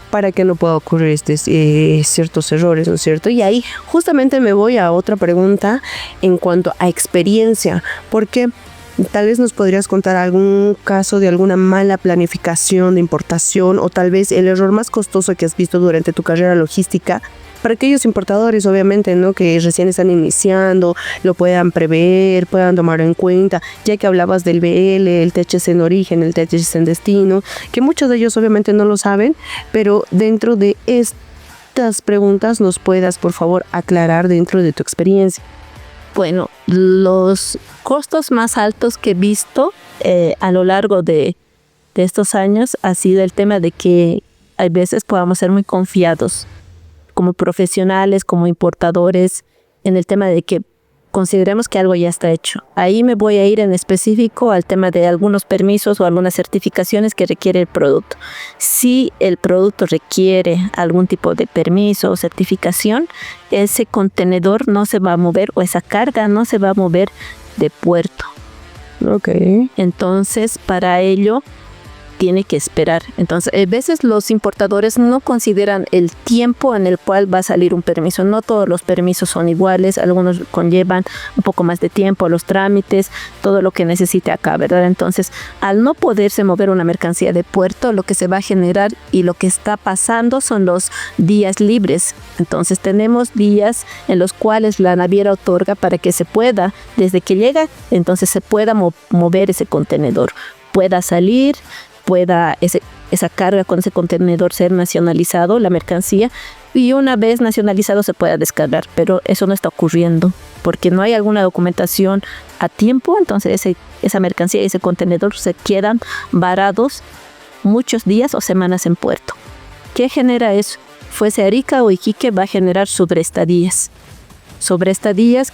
para que no pueda ocurrir ciertos errores, ¿no es cierto? Y ahí justamente me voy a otra pregunta en cuanto a experiencia, porque tal vez nos podrías contar algún caso de alguna mala planificación de importación o tal vez el error más costoso que has visto durante tu carrera logística para aquellos importadores, obviamente, ¿no? Que recién están iniciando, lo puedan prever, puedan tomarlo en cuenta, ya que hablabas del BL, el THC en origen, el THC en destino, que muchos de ellos obviamente no lo saben, pero dentro de estas preguntas nos puedas, por favor, aclarar dentro de tu experiencia. Bueno, los costos más altos que he visto a lo largo de estos años ha sido el tema de que hay veces podamos ser muy confiados como profesionales, como importadores, en el tema de que consideremos que algo ya está hecho. Ahí me voy a ir en específico al tema de algunos permisos o algunas certificaciones que requiere el producto. Si el producto requiere algún tipo de permiso o certificación, ese contenedor no se va a mover o esa carga no se va a mover de puerto. Okay. Entonces, para ello tiene que esperar. Entonces, a veces los importadores no consideran el tiempo en el cual va a salir un permiso. No todos los permisos son iguales, algunos conllevan un poco más de tiempo, los trámites, todo lo que necesite acá, ¿verdad? Entonces, al no poderse mover una mercancía de puerto, lo que se va a generar y lo que está pasando son los días libres. Entonces, tenemos días en los cuales la naviera otorga para que se pueda, desde que llega, entonces se pueda mover ese contenedor, pueda salir, pueda esa carga con ese contenedor ser nacionalizado, la mercancía, y una vez nacionalizado se pueda descargar, pero eso no está ocurriendo porque no hay alguna documentación a tiempo. Entonces esa mercancía y ese contenedor se quedan varados muchos días o semanas en puerto. ¿Qué genera eso? Fuese Arica o Iquique, va a generar sobreestadías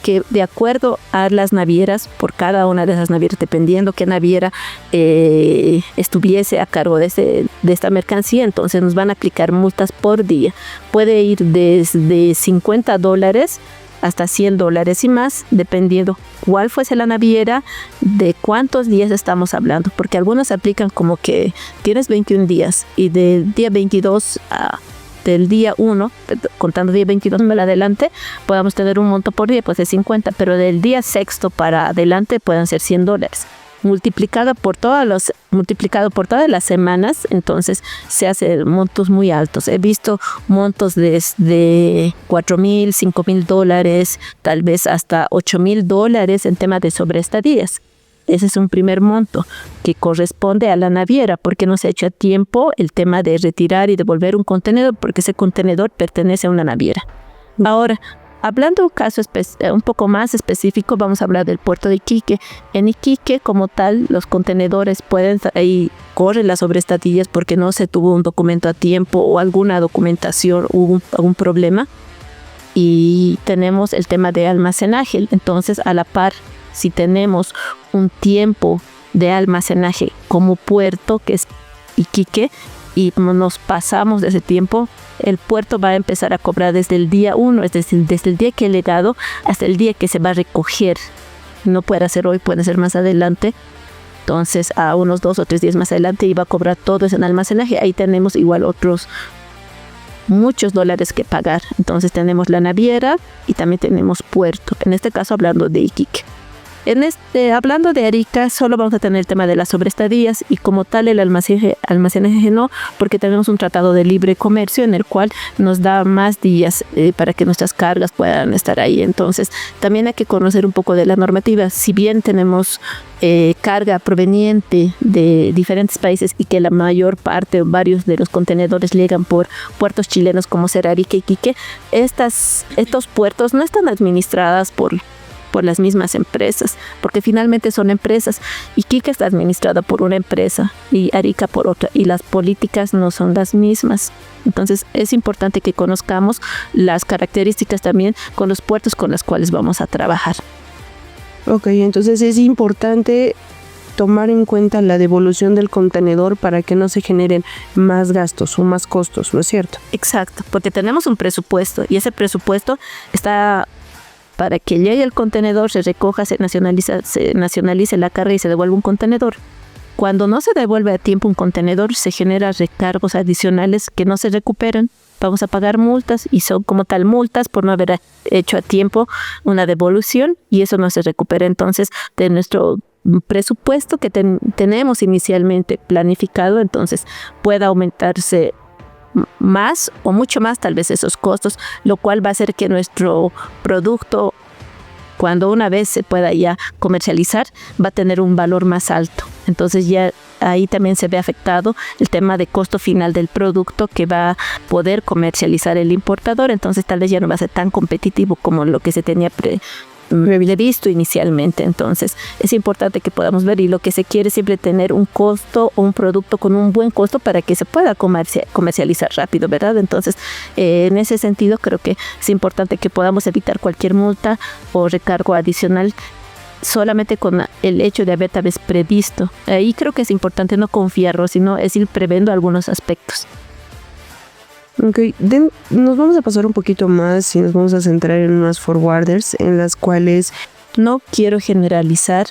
que, de acuerdo a las navieras, por cada una de esas navieras, dependiendo qué naviera estuviese a cargo de esta mercancía, entonces nos van a aplicar multas por día. Puede ir desde $50 hasta $100 y más, dependiendo cuál fuese la naviera, de cuántos días estamos hablando, porque algunos aplican como que tienes 21 días y del día 22 del día 1, contando día 22 para adelante, podamos tener un monto por día, pues de 50, pero del día sexto para adelante pueden ser $100. Multiplicado por todas las semanas, entonces se hacen montos muy altos. He visto montos desde $4,000, $5,000, tal vez hasta $8,000 en tema de sobreestadías. Ese es un primer monto que corresponde a la naviera porque no se ha hecho a tiempo el tema de retirar y devolver un contenedor, porque ese contenedor pertenece a una naviera. Ahora, hablando de un caso un poco más específico, vamos a hablar del puerto de Iquique. En Iquique, como tal, los contenedores ahí corren las sobreestadías porque no se tuvo un documento a tiempo o alguna documentación, hubo algún problema. Y tenemos el tema de almacenaje. Entonces, a la par, si tenemos un tiempo de almacenaje como puerto, que es Iquique, y nos pasamos de ese tiempo, el puerto va a empezar a cobrar desde el día 1, es decir, desde el día que he llegado hasta el día que se va a recoger. No puede ser hoy, puede ser más adelante. Entonces, a unos 2 o 3 días más adelante iba a cobrar todo eso en almacenaje. Ahí tenemos igual otros muchos dólares que pagar. Entonces tenemos la naviera y también tenemos puerto. En este caso hablando de Iquique. Hablando de Arica, solo vamos a tener el tema de las sobreestadías y como tal el almacenaje no, porque tenemos un tratado de libre comercio en el cual nos da más días para que nuestras cargas puedan estar ahí. Entonces también hay que conocer un poco de la normativa. Si bien tenemos carga proveniente de diferentes países y que la mayor parte o varios de los contenedores llegan por puertos chilenos como ser Arica y Iquique, estos puertos no están administradas por las mismas empresas, porque finalmente son empresas. Iquique está administrada por una empresa y Arica por otra, y las políticas no son las mismas. Entonces es importante que conozcamos las características también con los puertos con los cuales vamos a trabajar. Ok, entonces es importante tomar en cuenta la devolución del contenedor para que no se generen más gastos o más costos, ¿no es cierto? Exacto, porque tenemos un presupuesto y ese presupuesto está para que llegue el contenedor, se recoja, se nacionalice la carga y se devuelva un contenedor. Cuando no se devuelve a tiempo un contenedor, se generan recargos adicionales que no se recuperan. Vamos a pagar multas y son como tal multas por no haber hecho a tiempo una devolución y eso no se recupera. Entonces, de nuestro presupuesto que tenemos inicialmente planificado, entonces puede aumentarse más o mucho más tal vez esos costos, lo cual va a hacer que nuestro producto, cuando una vez se pueda ya comercializar, va a tener un valor más alto. Entonces ya ahí también se ve afectado el tema de costo final del producto que va a poder comercializar el importador. Entonces tal vez ya no va a ser tan competitivo como lo que se tenía previsto inicialmente. Entonces es importante que podamos ver, y lo que se quiere es siempre tener un costo o un producto con un buen costo para que se pueda comercializar rápido, ¿verdad? Entonces en ese sentido creo que es importante que podamos evitar cualquier multa o recargo adicional solamente con el hecho de haber tal vez previsto. Ahí creo que es importante no confiarlo, sino es ir previendo algunos aspectos. Ok, nos vamos a pasar un poquito más y nos vamos a centrar en unas forwarders en las cuales no quiero generalizar,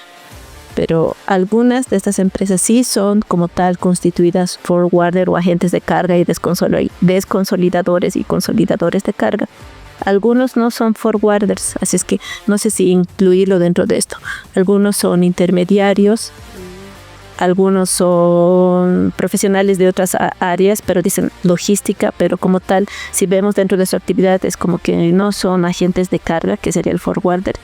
pero algunas de estas empresas sí son como tal constituidas forwarder o agentes de carga y desconsolidadores y consolidadores de carga. Algunos no son forwarders, así es que no sé si incluirlo dentro de esto. Algunos son intermediarios, algunos son profesionales de otras áreas, pero dicen logística, pero como tal, si vemos dentro de su actividad, es como que no son agentes de carga, que sería el forwarder.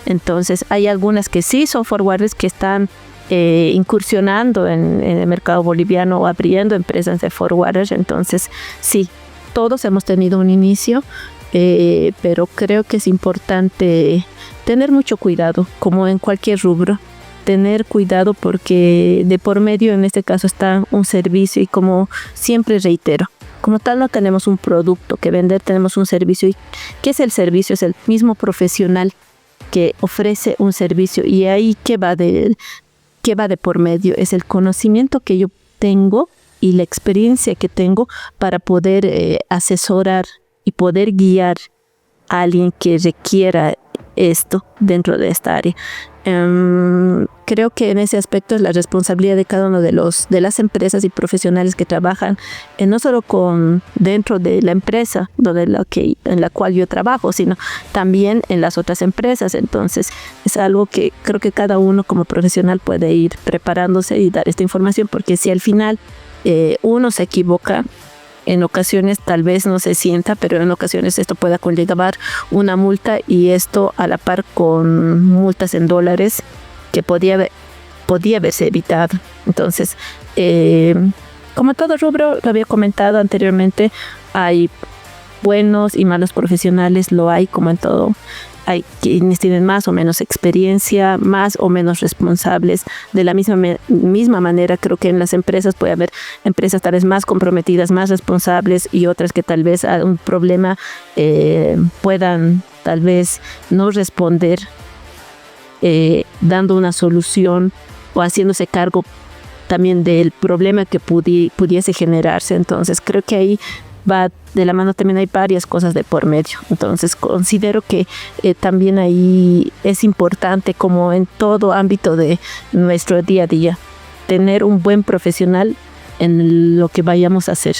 Entonces, hay algunas que sí son forwarders que están incursionando en el mercado boliviano o abriendo empresas de forwarders. Entonces, sí, todos hemos tenido un inicio, pero creo que es importante tener mucho cuidado, como en cualquier rubro. Tener cuidado porque de por medio en este caso está un servicio y como siempre reitero, como tal no tenemos un producto que vender, tenemos un servicio. ¿Y qué es el servicio? Es el mismo profesional que ofrece un servicio y ahí ¿qué va de por medio? Es el conocimiento que yo tengo y la experiencia que tengo para poder asesorar y poder guiar a alguien que requiera esto dentro de esta área. Creo que en ese aspecto es la responsabilidad de cada uno de las empresas y profesionales que trabajan no solo dentro de la empresa en la cual yo trabajo, sino también en las otras empresas. Entonces es algo que creo que cada uno como profesional puede ir preparándose y dar esta información, porque si al final uno se equivoca, en ocasiones tal vez no se sienta, pero en ocasiones esto pueda conllevar una multa, y esto a la par con multas en dólares que podía haberse evitado. Entonces, como todo rubro, lo había comentado anteriormente, hay buenos y malos profesionales, lo hay como en todo. Hay quienes tienen más o menos experiencia, más o menos responsables. De la misma manera, creo que en las empresas puede haber empresas tal vez más comprometidas, más responsables, y otras que tal vez a un problema puedan tal vez no responder dando una solución o haciéndose cargo también del problema que pudiese generarse. Entonces creo que ahí va de la mano, también hay varias cosas de por medio. Entonces considero que también ahí es importante, como en todo ámbito de nuestro día a día, tener un buen profesional en lo que vayamos a hacer.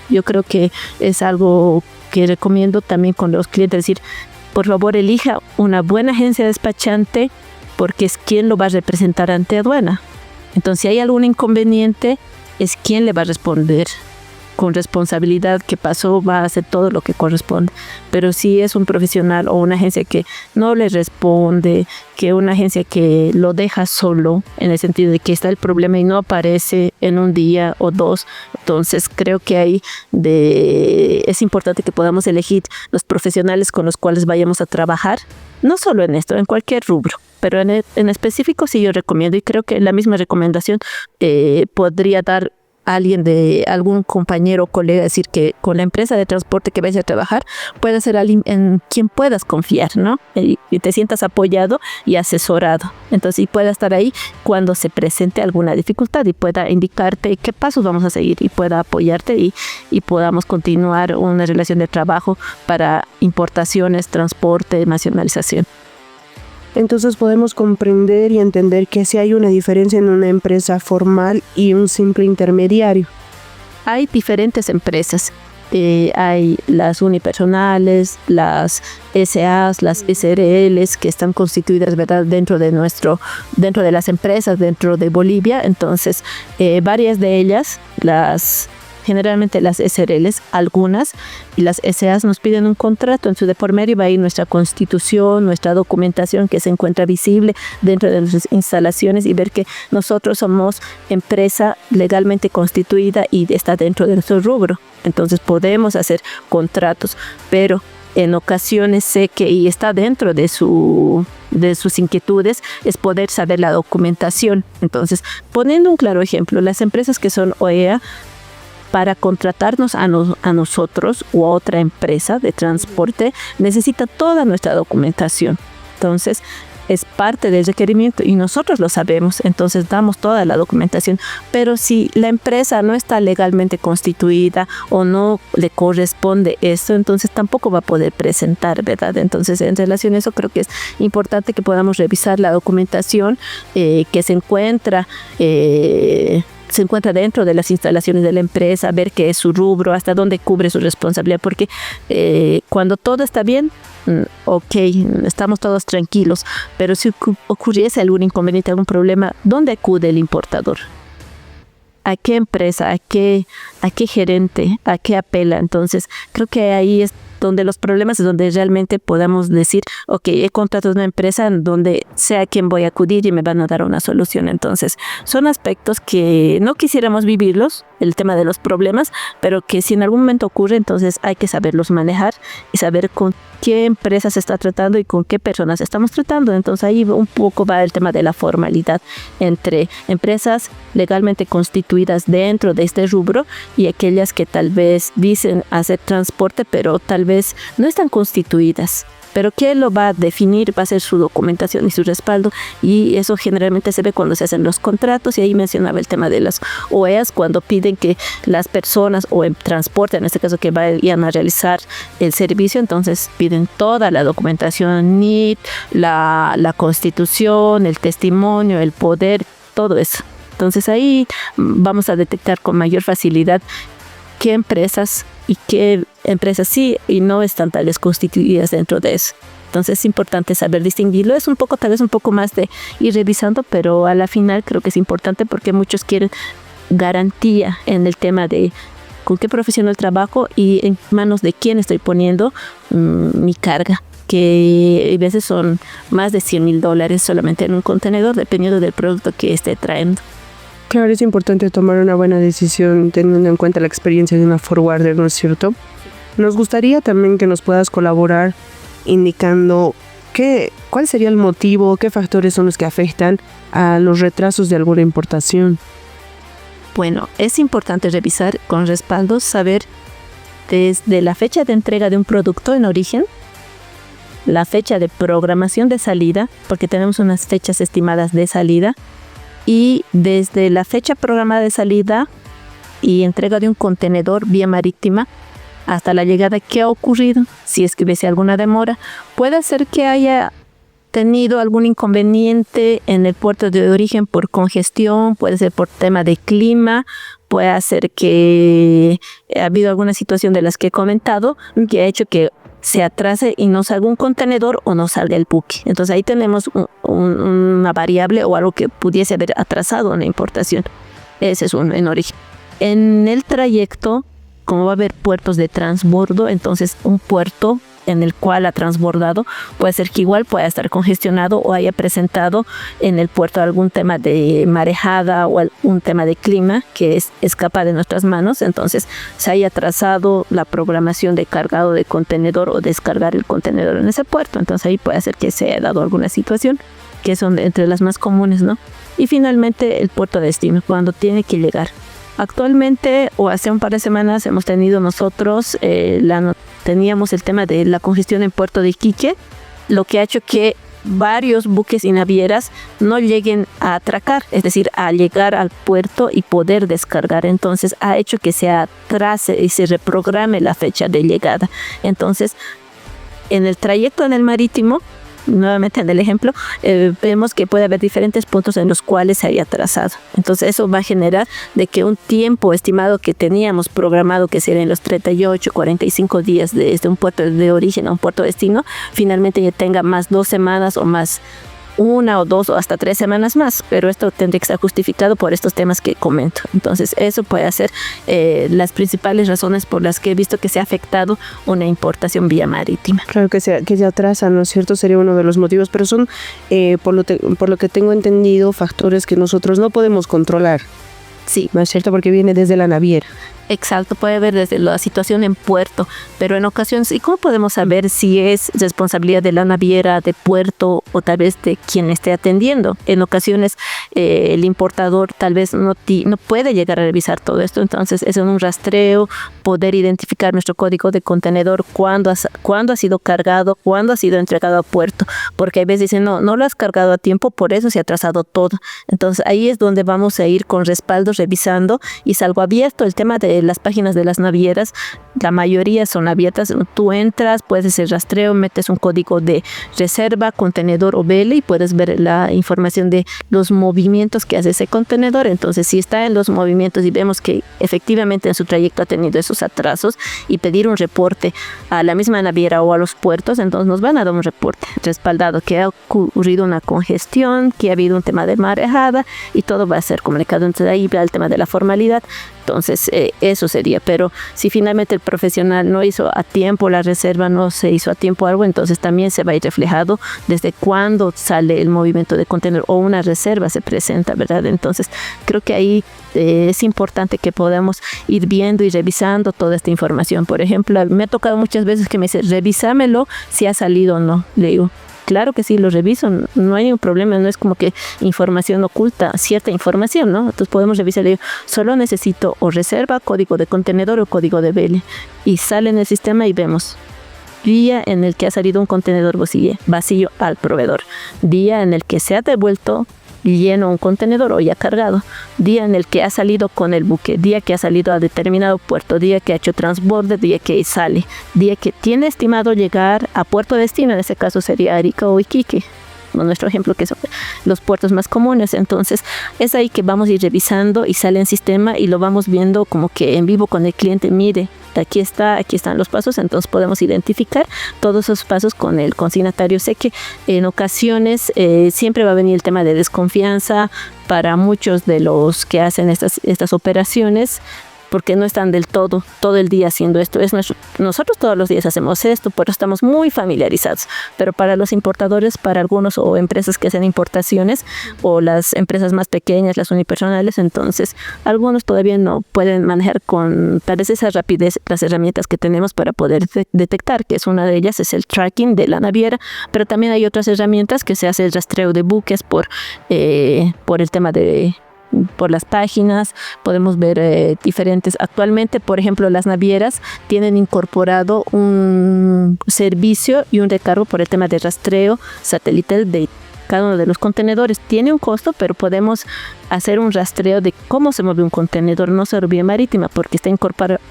Yo creo que es algo que recomiendo también con los clientes, decir, por favor elija una buena agencia despachante porque es quien lo va a representar ante aduana. Entonces si hay algún inconveniente, es quien le va a responder con responsabilidad, que pasó, va a hacer todo lo que corresponde. Pero si es un profesional o una agencia que no le responde, que una agencia que lo deja solo, en el sentido de que está el problema y no aparece en un día o dos, entonces creo que ahí es importante que podamos elegir los profesionales con los cuales vayamos a trabajar, no solo en esto, en cualquier rubro. Pero en específico sí yo recomiendo, y creo que la misma recomendación podría dar alguien, de algún compañero o colega, decir que con la empresa de transporte que vayas a trabajar puede ser alguien en quien puedas confiar, ¿no? Y te sientas apoyado y asesorado. Entonces, y pueda estar ahí cuando se presente alguna dificultad y pueda indicarte qué pasos vamos a seguir y pueda apoyarte y podamos continuar una relación de trabajo para importaciones, transporte, nacionalización. Entonces podemos comprender y entender que sí hay una diferencia en una empresa formal y un simple intermediario. Hay diferentes empresas. Hay las unipersonales, las SAs, las SRLs, que están constituidas, ¿verdad?, dentro de las empresas, dentro de Bolivia. Entonces, varias de ellas, generalmente las SRLs, algunas, y las SAs nos piden un contrato. En su de por medio va a ir nuestra constitución, nuestra documentación que se encuentra visible dentro de nuestras instalaciones, y ver que nosotros somos empresa legalmente constituida y está dentro de nuestro rubro. Entonces podemos hacer contratos, pero en ocasiones sé que, y está dentro de sus inquietudes, es poder saber la documentación. Entonces, poniendo un claro ejemplo, las empresas que son OEA, para contratarnos a nosotros u a otra empresa de transporte, necesita toda nuestra documentación. Entonces, es parte del requerimiento y nosotros lo sabemos, entonces damos toda la documentación. Pero si la empresa no está legalmente constituida o no le corresponde eso, entonces tampoco va a poder presentar, ¿verdad? Entonces, en relación a eso, creo que es importante que podamos revisar la documentación que se encuentra dentro de las instalaciones de la empresa, ver qué es su rubro, hasta dónde cubre su responsabilidad, porque cuando todo está bien, ok, estamos todos tranquilos, pero si ocurriese algún inconveniente, algún problema, ¿dónde acude el importador? ¿A qué empresa? ¿A qué gerente? ¿A qué apela? Entonces, creo que ahí es donde los problemas, es donde realmente podamos decir, ok, he contratado una empresa en donde sé a quién voy a acudir y me van a dar una solución. Entonces, son aspectos que no quisiéramos vivirlos, el tema de los problemas, pero que si en algún momento ocurre, entonces hay que saberlos manejar y saber con qué empresa se está tratando y con qué personas estamos tratando. Entonces, ahí un poco va el tema de la formalidad entre empresas legalmente constituidas dentro de este rubro y aquellas que tal vez dicen hacer transporte, pero tal vez no están constituidas. Pero ¿qué lo va a definir? Va a ser su documentación y su respaldo, y eso generalmente se ve cuando se hacen los contratos. Y ahí mencionaba el tema de las OEAs, cuando piden que las personas o en transporte, en este caso, que vayan a realizar el servicio, entonces piden toda la documentación, NIT, la constitución, el testimonio, el poder, todo eso. Entonces ahí vamos a detectar con mayor facilidad qué empresas y qué empresas sí y no están tal vez constituidas dentro de eso. Entonces es importante saber distinguirlo. Es un poco, tal vez un poco más de ir revisando, pero a la final creo que es importante porque muchos quieren garantía en el tema de con qué profesional trabajo y en manos de quién estoy poniendo mi carga, que a veces son más de $100,000 solamente en un contenedor, dependiendo del producto que esté trayendo. Claro, es importante tomar una buena decisión teniendo en cuenta la experiencia de una forwarder, ¿no es cierto? Nos gustaría también que nos puedas colaborar indicando cuál sería el motivo, qué factores son los que afectan a los retrasos de alguna importación. Bueno, es importante revisar con respaldo, saber desde la fecha de entrega de un producto en origen, la fecha de programación de salida, porque tenemos unas fechas estimadas de salida, y desde la fecha programada de salida y entrega de un contenedor vía marítima, hasta la llegada, qué ha ocurrido, si es que hubiese alguna demora. Puede ser que haya tenido algún inconveniente en el puerto de origen por congestión, puede ser por tema de clima, puede ser que ha habido alguna situación de las que he comentado que ha hecho que se atrase y no salga un contenedor o no salga el buque. Entonces ahí tenemos una variable o algo que pudiese haber atrasado una importación. Ese es uno en origen. En el trayecto, como va a haber puertos de transbordo, entonces un puerto en el cual ha transbordado puede ser que igual pueda estar congestionado o haya presentado en el puerto algún tema de marejada o algún tema de clima que escapa de nuestras manos. Entonces se haya atrasado la programación de cargado de contenedor o descargar el contenedor en ese puerto. Entonces ahí puede ser que se haya dado alguna situación, que son entre las más comunes, ¿no? Y finalmente el puerto de destino, cuando tiene que llegar. Actualmente, o hace un par de semanas, hemos tenido nosotros, teníamos el tema de la congestión en puerto de Iquique, lo que ha hecho que varios buques y navieras no lleguen a atracar, es decir, a llegar al puerto y poder descargar. Entonces ha hecho que se atrase y se reprograme la fecha de llegada. Entonces, en el trayecto en el marítimo, nuevamente en el ejemplo, vemos que puede haber diferentes puntos en los cuales se haya atrasado. Entonces eso va a generar de que un tiempo estimado que teníamos programado, que serían los 38, 45 días desde un puerto de origen a un puerto de destino, finalmente ya tenga más 2 semanas o más 1 o 2 o hasta 3 semanas más, pero esto tendría que estar justificado por estos temas que comento. Entonces eso puede ser las principales razones por las que he visto que se ha afectado una importación vía marítima. Claro que se atrasa, ¿no es cierto? Sería uno de los motivos, pero son, por lo que tengo entendido, factores que nosotros no podemos controlar. Sí. ¿No es cierto? Porque viene desde la naviera. Exacto, puede ver desde la situación en puerto, pero en ocasiones, ¿y cómo podemos saber si es responsabilidad de la naviera, de puerto o tal vez de quien esté atendiendo? En ocasiones el importador tal vez no puede llegar a revisar todo esto, entonces es en un rastreo poder identificar nuestro código de contenedor, cuándo ha sido cargado, cuándo ha sido entregado a puerto, porque a veces dicen no lo has cargado a tiempo, por eso se ha atrasado todo. Entonces ahí es donde vamos a ir con respaldos revisando y salvo abierto el tema de las páginas de las navieras, la mayoría son abiertas. Tú entras, puedes hacer rastreo, metes un código de reserva, contenedor o vela y puedes ver la información de los movimientos que hace ese contenedor. Entonces, si está en los movimientos y vemos que efectivamente en su trayecto ha tenido esos atrasos y pedir un reporte a la misma naviera o a los puertos, entonces nos van a dar un reporte respaldado que ha ocurrido una congestión, que ha habido un tema de marejada y todo va a ser comunicado. Entonces, ahí va el tema de la formalidad. Entonces, eso sería, pero si finalmente el profesional no hizo a tiempo la reserva, no se hizo a tiempo algo, entonces también se va a ir reflejado desde cuándo sale el movimiento de contenedor o una reserva se presenta, ¿verdad? Entonces, creo que ahí es importante que podamos ir viendo y revisando toda esta información. Por ejemplo, me ha tocado muchas veces que me dice, revísamelo si ha salido o no. Le digo, claro que sí, lo reviso, no hay ningún problema, no es como que información oculta, cierta información, ¿no? Entonces podemos revisar, le digo, solo necesito o reserva, código de contenedor o código de BL. Y sale en el sistema y vemos día en el que ha salido un contenedor vacío al proveedor, día en el que se ha devuelto lleno un contenedor o ya cargado, día en el que ha salido con el buque, día que ha salido a determinado puerto, día que ha hecho transborde, día que sale, día que tiene estimado llegar a puerto destino, en ese caso sería Arica o Iquique, nuestro ejemplo, que son los puertos más comunes. Entonces es ahí que vamos a ir revisando y sale en sistema y lo vamos viendo como que en vivo con el cliente. Mire, aquí están los pasos, entonces podemos identificar todos esos pasos con el consignatario. Sé que en ocasiones siempre va a venir el tema de desconfianza para muchos de los que hacen estas operaciones, porque no están del todo el día haciendo esto. Nosotros todos los días hacemos esto, por eso estamos muy familiarizados. Pero para los importadores, para algunos o empresas que hacen importaciones o las empresas más pequeñas, las unipersonales, entonces algunos todavía no pueden manejar con tal vez esa rapidez las herramientas que tenemos para poder detectar, que es una de ellas, es el tracking de la naviera, pero también hay otras herramientas que se hace el rastreo de buques por el tema por las páginas. Podemos ver diferentes. Actualmente, por ejemplo, las navieras tienen incorporado un servicio y un recargo por el tema de rastreo satelital de cada uno de los contenedores. Tiene un costo, pero podemos hacer un rastreo de cómo se mueve un contenedor, no solo vía marítima, porque está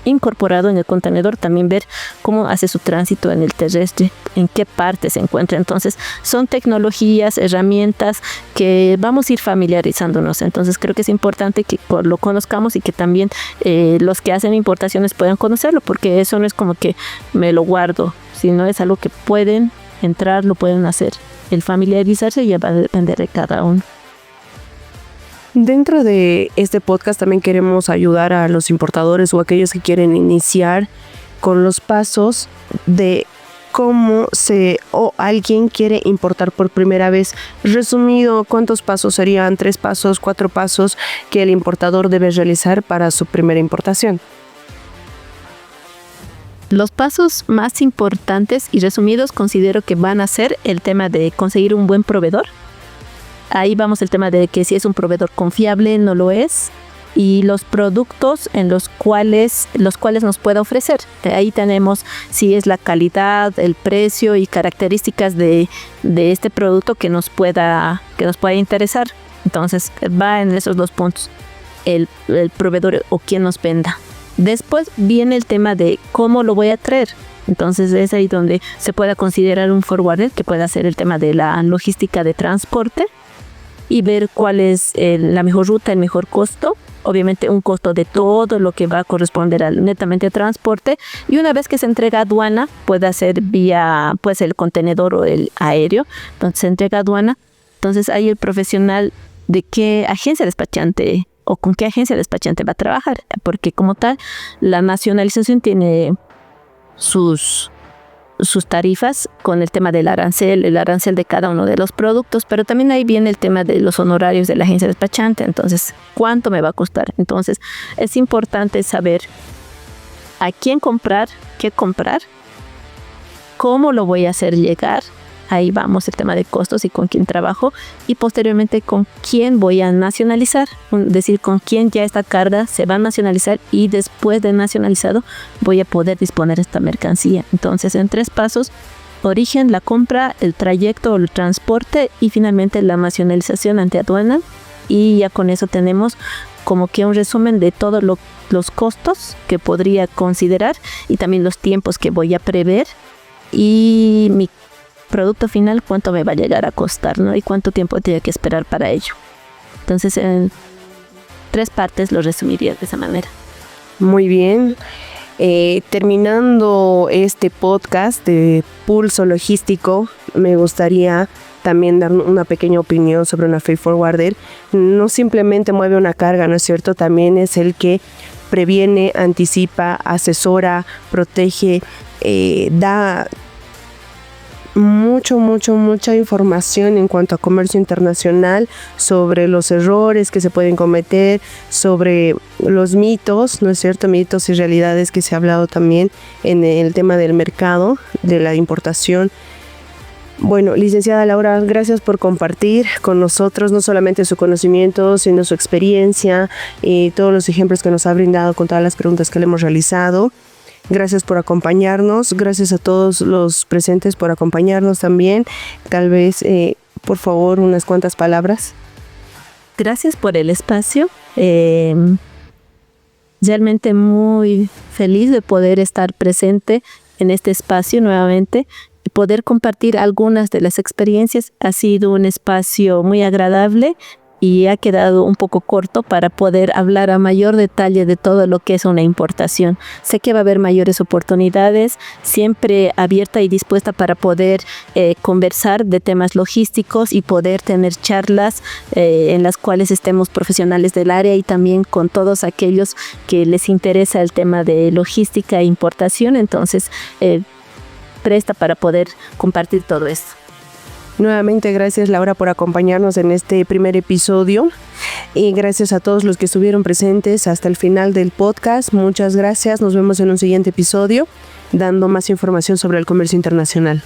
incorporado en el contenedor, también ver cómo hace su tránsito en el terrestre, en qué parte se encuentra. Entonces, son tecnologías, herramientas que vamos a ir familiarizándonos. Entonces, creo que es importante que lo conozcamos y que también los que hacen importaciones puedan conocerlo, porque eso no es como que me lo guardo, sino es algo que pueden entrar, lo pueden hacer. El familiarizarse ya va a depender de cada uno. Dentro de este podcast también queremos ayudar a los importadores o aquellos que quieren iniciar con los pasos de cómo o alguien quiere importar por primera vez. Resumido, ¿cuántos pasos serían? 3 pasos, 4 pasos que el importador debe realizar para su primera importación. Los pasos más importantes y resumidos considero que van a ser el tema de conseguir un buen proveedor. Ahí vamos el tema de que si es un proveedor confiable, no lo es, y los productos en los cuales nos pueda ofrecer. Ahí tenemos si es la calidad, el precio y características de este producto que nos pueda interesar. Entonces va en esos 2 puntos, el proveedor o quien nos venda. Después viene el tema de cómo lo voy a traer. Entonces es ahí donde se pueda considerar un forwarder, que pueda hacer el tema de la logística de transporte y ver cuál es la mejor ruta, el mejor costo. Obviamente un costo de todo lo que va a corresponder netamente a transporte, y una vez que se entrega a aduana puede ser vía el contenedor o el aéreo. Entonces se entrega a aduana, entonces ahí el profesional de qué agencia despachante o con qué agencia despachante va a trabajar, porque como tal la nacionalización tiene sus tarifas con el tema del arancel, el arancel de cada uno de los productos, pero también ahí viene el tema de los honorarios de la agencia despachante. Entonces, ¿cuánto me va a costar? Entonces, es importante saber a quién comprar, qué comprar, cómo lo voy a hacer llegar. Ahí vamos el tema de costos y con quién trabajo, y posteriormente con quién voy a nacionalizar, es decir, con quién ya esta carga se va a nacionalizar, y después de nacionalizado voy a poder disponer esta mercancía. Entonces, en 3 pasos: origen, la compra, el trayecto o el transporte, y finalmente la nacionalización ante aduana. Y ya con eso tenemos como que un resumen de todos los costos que podría considerar, y también los tiempos que voy a prever, y mi producto final, cuánto me va a llegar a costar, ¿no? Y cuánto tiempo tengo que esperar para ello. Entonces, en 3 partes lo resumiría de esa manera. Muy bien. Terminando este podcast de Pulso Logístico, me gustaría también dar una pequeña opinión sobre una freight forwarder. No simplemente mueve una carga, ¿no es cierto? También es el que previene, anticipa, asesora, protege, da mucha información en cuanto a comercio internacional, sobre los errores que se pueden cometer, sobre los mitos, ¿no es cierto? Mitos y realidades que se ha hablado también en el tema del mercado, de la importación. Bueno, licenciada Laura, gracias por compartir con nosotros no solamente su conocimiento, sino su experiencia y todos los ejemplos que nos ha brindado con todas las preguntas que le hemos realizado. Gracias por acompañarnos, gracias a todos los presentes por acompañarnos también. Tal vez, por favor, unas cuantas palabras. Gracias por el espacio. Realmente muy feliz de poder estar presente en este espacio nuevamente y poder compartir algunas de las experiencias. Ha sido un espacio muy agradable y ha quedado un poco corto para poder hablar a mayor detalle de todo lo que es una importación. Sé que va a haber mayores oportunidades, siempre abierta y dispuesta para poder conversar de temas logísticos y poder tener charlas en las cuales estemos profesionales del área y también con todos aquellos que les interesa el tema de logística e importación. Entonces, presta para poder compartir todo esto. Nuevamente, gracias Laura por acompañarnos en este primer episodio y gracias a todos los que estuvieron presentes hasta el final del podcast. Muchas gracias, nos vemos en un siguiente episodio dando más información sobre el comercio internacional.